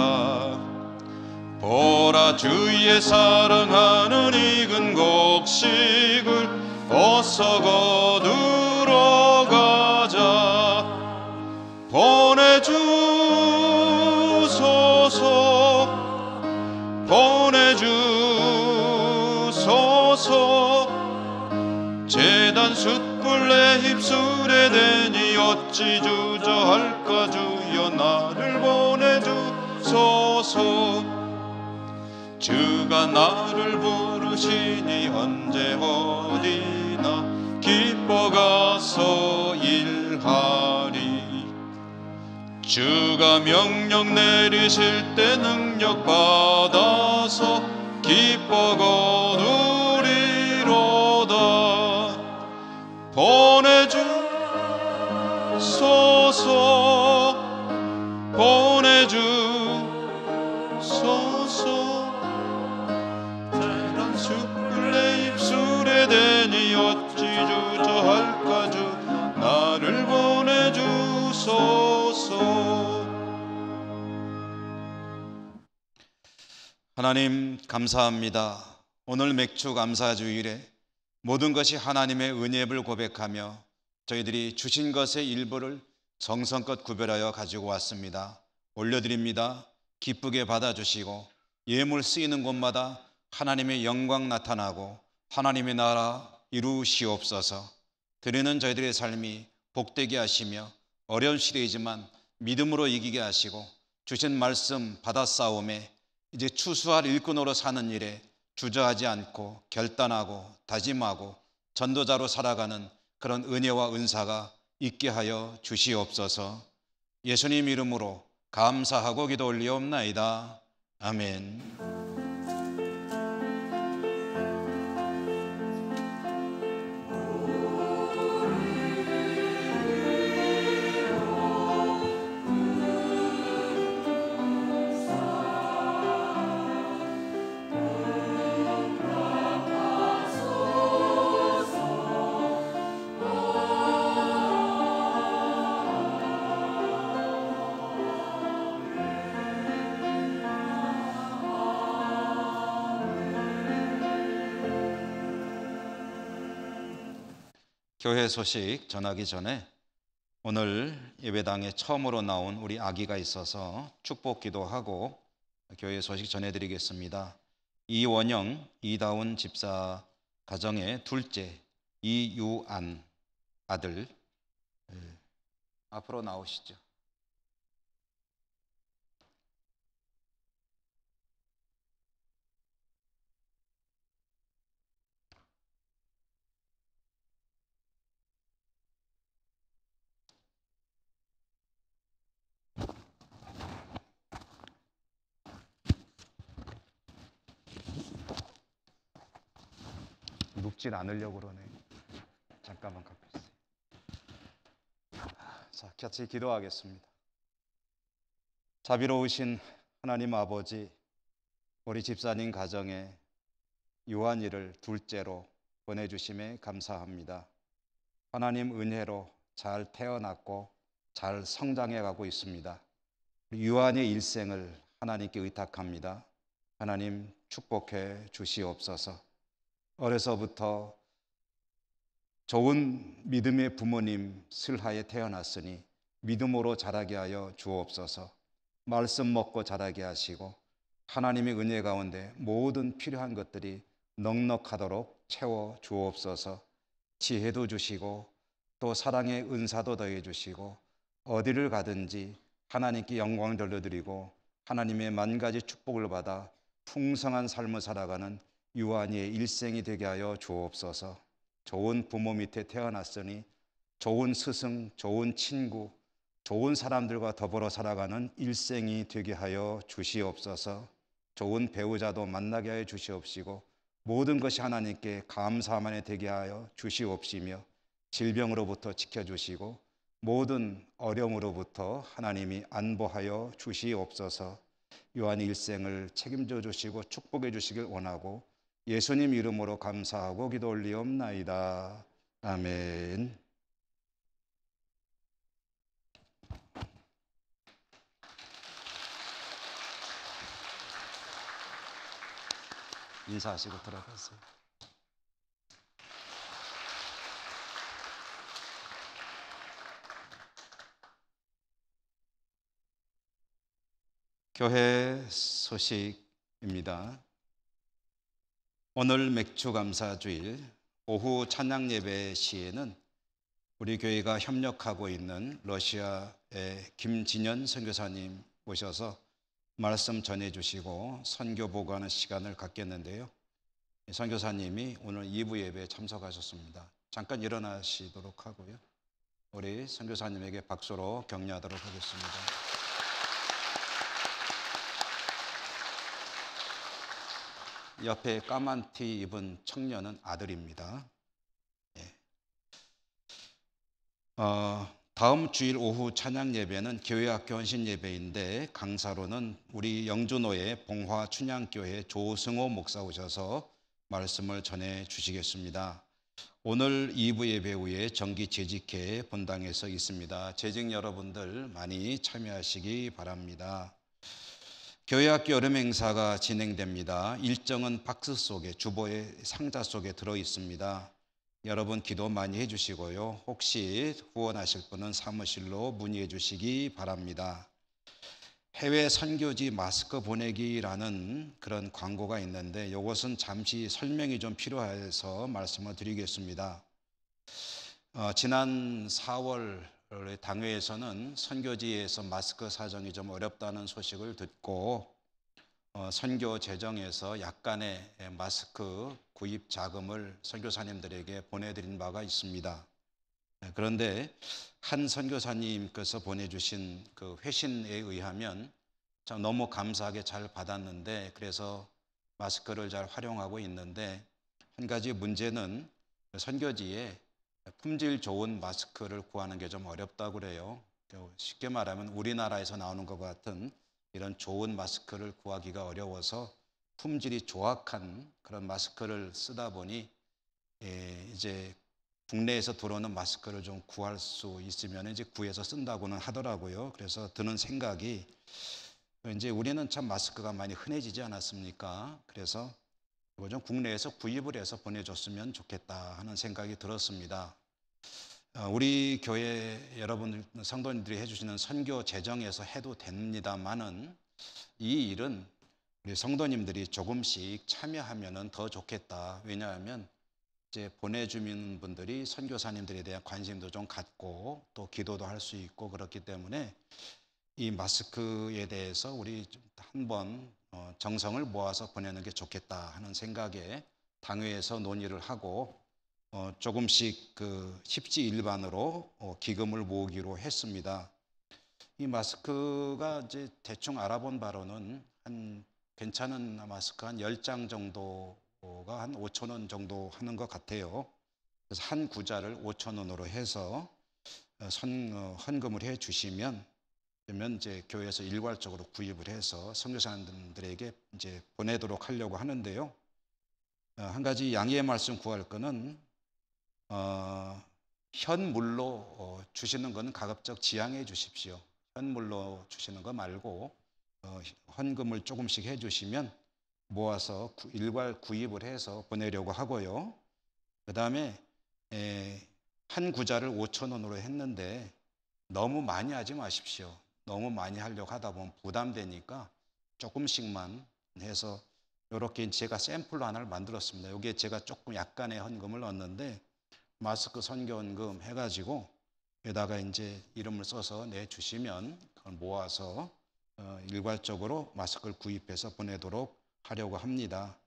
보라 주의 사랑하는 익은 곡식을 어서 거두러 가자 보내주소서 제단 숯불 내 입술에 대니 어찌 주저할까 주여 나를 보내주소서 주가 나를 부르시니 언제 어디나 기뻐 가서 일하리 주가 명령 내리실 때 능력 받아서 기뻐 거두리로다 보내주소서 대단 숯불 내 입술에 대니 어찌 주저할까 주 나를 보내주소서. 하나님 감사합니다. 오늘 맥주 감사 주일에 모든 것이 하나님의 은혜를 고백하며 저희들이 주신 것의 일부를 정성껏 구별하여 가지고 왔습니다. 올려드립니다. 기쁘게 받아주시고 예물 쓰이는 곳마다 하나님의 영광 나타나고 하나님의 나라 이루시옵소서. 드리는 저희들의 삶이 복되게 하시며 어려운 시대이지만 믿음으로 이기게 하시고 주신 말씀 받아 싸움에 이제 추수할 일꾼으로 사는 일에 주저하지 않고 결단하고 다짐하고 전도자로 살아가는 그런 은혜와 은사가 있게 하여 주시옵소서. 예수님 이름으로 감사하고 기도 올리옵나이다. 아멘. 교회 소식 전하기 전에 오늘 예배당에 처음으로 나온 우리 아기가 있어서 축복 기도하고 교회 소식 전해드리겠습니다. 이원영, 이다운 집사 가정의 둘째 이유안 아들, 앞으로 나오시죠. 눕질 않으려고 그러네. 잠깐만 갖고 있어요. 자, 같이 기도하겠습니다. 자비로우신 하나님 아버지, 우리 집사님 가정에 요한이를 둘째로 보내주심에 감사합니다. 하나님 은혜로 잘 태어났고 잘 성장해 가고 있습니다. 유한의 일생을 하나님께 의탁합니다. 하나님 축복해 주시옵소서. 어려서부터 좋은 믿음의 부모님 슬하에 태어났으니 믿음으로 자라게 하여 주옵소서. 말씀 먹고 자라게 하시고 하나님의 은혜 가운데 모든 필요한 것들이 넉넉하도록 채워 주옵소서. 지혜도 주시고 또 사랑의 은사도 더해 주시고 어디를 가든지 하나님께 영광 돌려드리고 하나님의 만 가지 축복을 받아 풍성한 삶을 살아가는 유한이의 일생이 되게 하여 주옵소서. 좋은 부모 밑에 태어났으니 좋은 스승, 좋은 친구, 좋은 사람들과 더불어 살아가는 일생이 되게 하여 주시옵소서. 좋은 배우자도 만나게 하여 주시옵시고 모든 것이 하나님께 감사만에 되게 하여 주시옵시며 질병으로부터 지켜주시고 모든 어려움으로부터 하나님이 안보하여 주시옵소서. 요한의 일생을 책임져 주시고 축복해 주시길 원하고 예수님 이름으로 감사하고 기도 올리옵나이다. 아멘. 인사하시고 들어가세요. 교회 소식입니다. 오늘 맥주감사주일 오후 찬양 예배 시에는 우리 교회가 협력하고 있는 러시아의 김진현 선교사님 오셔서 말씀 전해주시고 선교 보고하는 시간을 갖겠는데요. 선교사님이 오늘 2부 예배에 참석하셨습니다. 잠깐 일어나시도록 하고요. 우리 선교사님에게 박수로 격려하도록 하겠습니다. 옆에 까만 티 입은 청년은 아들입니다. 다음 주일 오후 찬양 예배는 교회학교 헌신 예배인데 강사로는 우리 영주노회 봉화 춘향교회 조승호 목사 오셔서 말씀을 전해 주시겠습니다. 오늘 2부 예배 후에 정기 재직회 본당에서 있습니다. 재직 여러분들 많이 참여하시기 바랍니다. 교회학교 여름 행사가 진행됩니다. 일정은 박스 속에 주보의 상자 속에 들어 있습니다. 여러분 기도 많이 해주시고요. 혹시 후원하실 분은 사무실로 문의해 주시기 바랍니다. 해외 선교지 마스크 보내기라는 그런 광고가 있는데 이것은 잠시 설명이 좀 필요해서 말씀을 드리겠습니다. 지난 4월 당회에서는 선교지에서 마스크 사정이 좀 어렵다는 소식을 듣고 선교 재정에서 약간의 마스크 구입 자금을 선교사님들에게 보내드린 바가 있습니다. 그런데 한 선교사님께서 보내주신 그 회신에 의하면 참 너무 감사하게 잘 받았는데 그래서 마스크를 잘 활용하고 있는데 한 가지 문제는 선교지에 품질 좋은 마스크를 구하는 게 좀 어렵다고 그래요. 쉽게 말하면 우리나라에서 나오는 것 같은 이런 좋은 마스크를 구하기가 어려워서 품질이 조악한 그런 마스크를 쓰다 보니 이제 국내에서 들어오는 마스크를 좀 구할 수 있으면 이제 구해서 쓴다고는 하더라고요. 그래서 드는 생각이 이제 우리는 참 마스크가 많이 흔해지지 않았습니까? 그래서 이거 좀 국내에서 구입을 해서 보내줬으면 좋겠다 하는 생각이 들었습니다. 우리 교회 여러분들 성도님들이 해주시는 선교 재정에서 해도 됩니다만은 이 일은 우리 성도님들이 조금씩 참여하면은 더 좋겠다. 왜냐하면 이제 보내주는 분들이 선교사님들에 대한 관심도 좀 갖고 또 기도도 할 수 있고 그렇기 때문에 이 마스크에 대해서 우리 한번 정성을 모아서 보내는 게 좋겠다 하는 생각에 당회에서 논의를 하고 조금씩 그 십지일반으로 기금을 모으기로 했습니다. 이 마스크가 이제 대충 알아본 바로는 한 괜찮은 마스크 한 10장 정도가 한 5,000원 정도 하는 것 같아요. 그래서 한 구자를 5,000원으로 해서 헌금을 해 주시면 그러면 이제 교회에서 일괄적으로 구입을 해서 선교사님들에게 이제 보내도록 하려고 하는데요. 한 가지 양해의 말씀 구할 거는 현물로 주시는 것은 가급적 지양해 주십시오. 현물로 주시는 거 말고 헌금을 조금씩 해주시면 모아서 일괄 구입을 해서 보내려고 하고요. 그 다음에 한 구자를 5,000원으로 했는데 너무 많이 하지 마십시오. 너무 많이 하려고 하다 보면 부담되니까 조금씩만 해서 이렇게 제가 샘플로 하나를 만들었습니다. 여기에 제가 조금 약간의 헌금을 넣었는데 마스크 선교헌금 해가지고 여기다가 이제 이름을 써서 내주시면 그걸 모아서 일괄적으로 마스크를 구입해서 보내도록 하려고 합니다.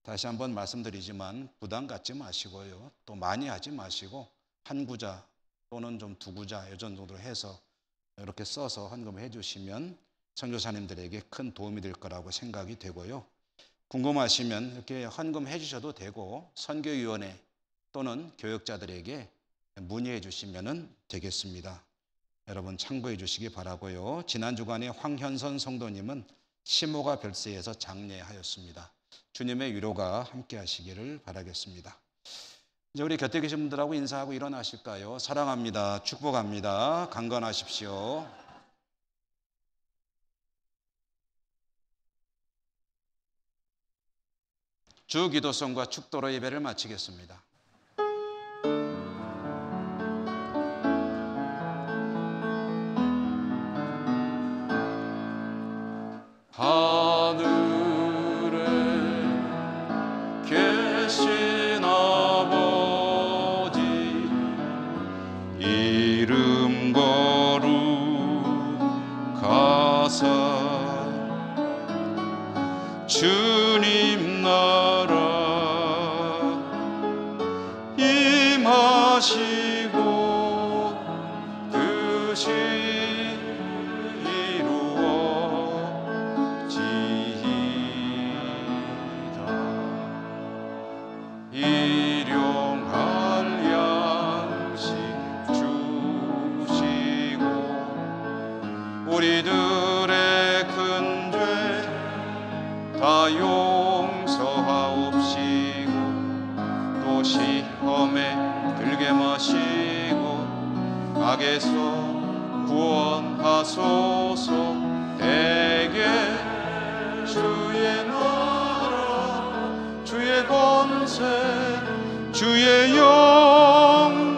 다시 한번 말씀드리지만 부담 갖지 마시고요. 또 많이 하지 마시고 한 구자 또는 좀 두 구자 이 정도로 해서 이렇게 써서 헌금을 해주시면 선교사님들에게 큰 도움이 될 거라고 생각이 되고요. 궁금하시면 이렇게 헌금해 주셔도 되고 선교위원회 또는 교역자들에게 문의해 주시면 되겠습니다. 여러분 참고해 주시기 바라고요. 지난 주간에 황현선 성도님은 시모가 별세에서 장례하였습니다. 주님의 위로가 함께 하시기를 바라겠습니다. 이제 우리 곁에 계신 분들하고 인사하고 일어나실까요? 사랑합니다. 축복합니다. 강건하십시오. 주 기도성과 축도로 예배를 마치겠습니다. 하늘에 계신 아버지 이름 거룩하사 주님 나라 임하시고 뜻이 일용할 양식 주시고 우리들의 큰 죄 다 용서하옵시고 또 시험에 들게 마시고 악에서 구원하소서. 대개 주의 나라 주의 권세 주의 영광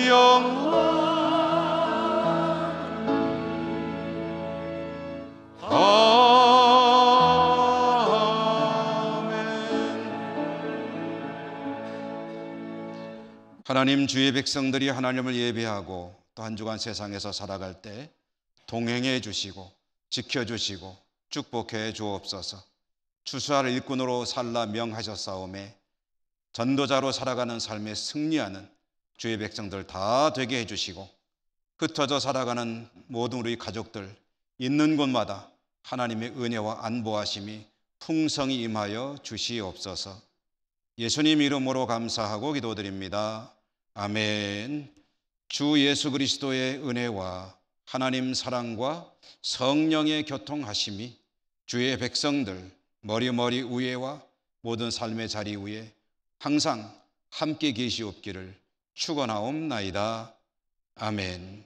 영원히 하나님, 주의 백성들이 하나님을 예배하고 또 한 주간 세상에서 살아갈 때 동행해 주시고 지켜주시고 축복해 주옵소서. 추수할 일꾼으로 살라 명하셨사오매 전도자로 살아가는 삶에 승리하는 주의 백성들 다 되게 해주시고 흩어져 살아가는 모든 우리 가족들 있는 곳마다 하나님의 은혜와 안보하심이 풍성히 임하여 주시옵소서. 예수님 이름으로 감사하고 기도드립니다. 아멘. 주 예수 그리스도의 은혜와 하나님 사랑과 성령의 교통하심이 주의 백성들 머리머리 위에와 모든 삶의 자리 위에 항상 함께 계시옵기를 축원하옵나이다. 아멘.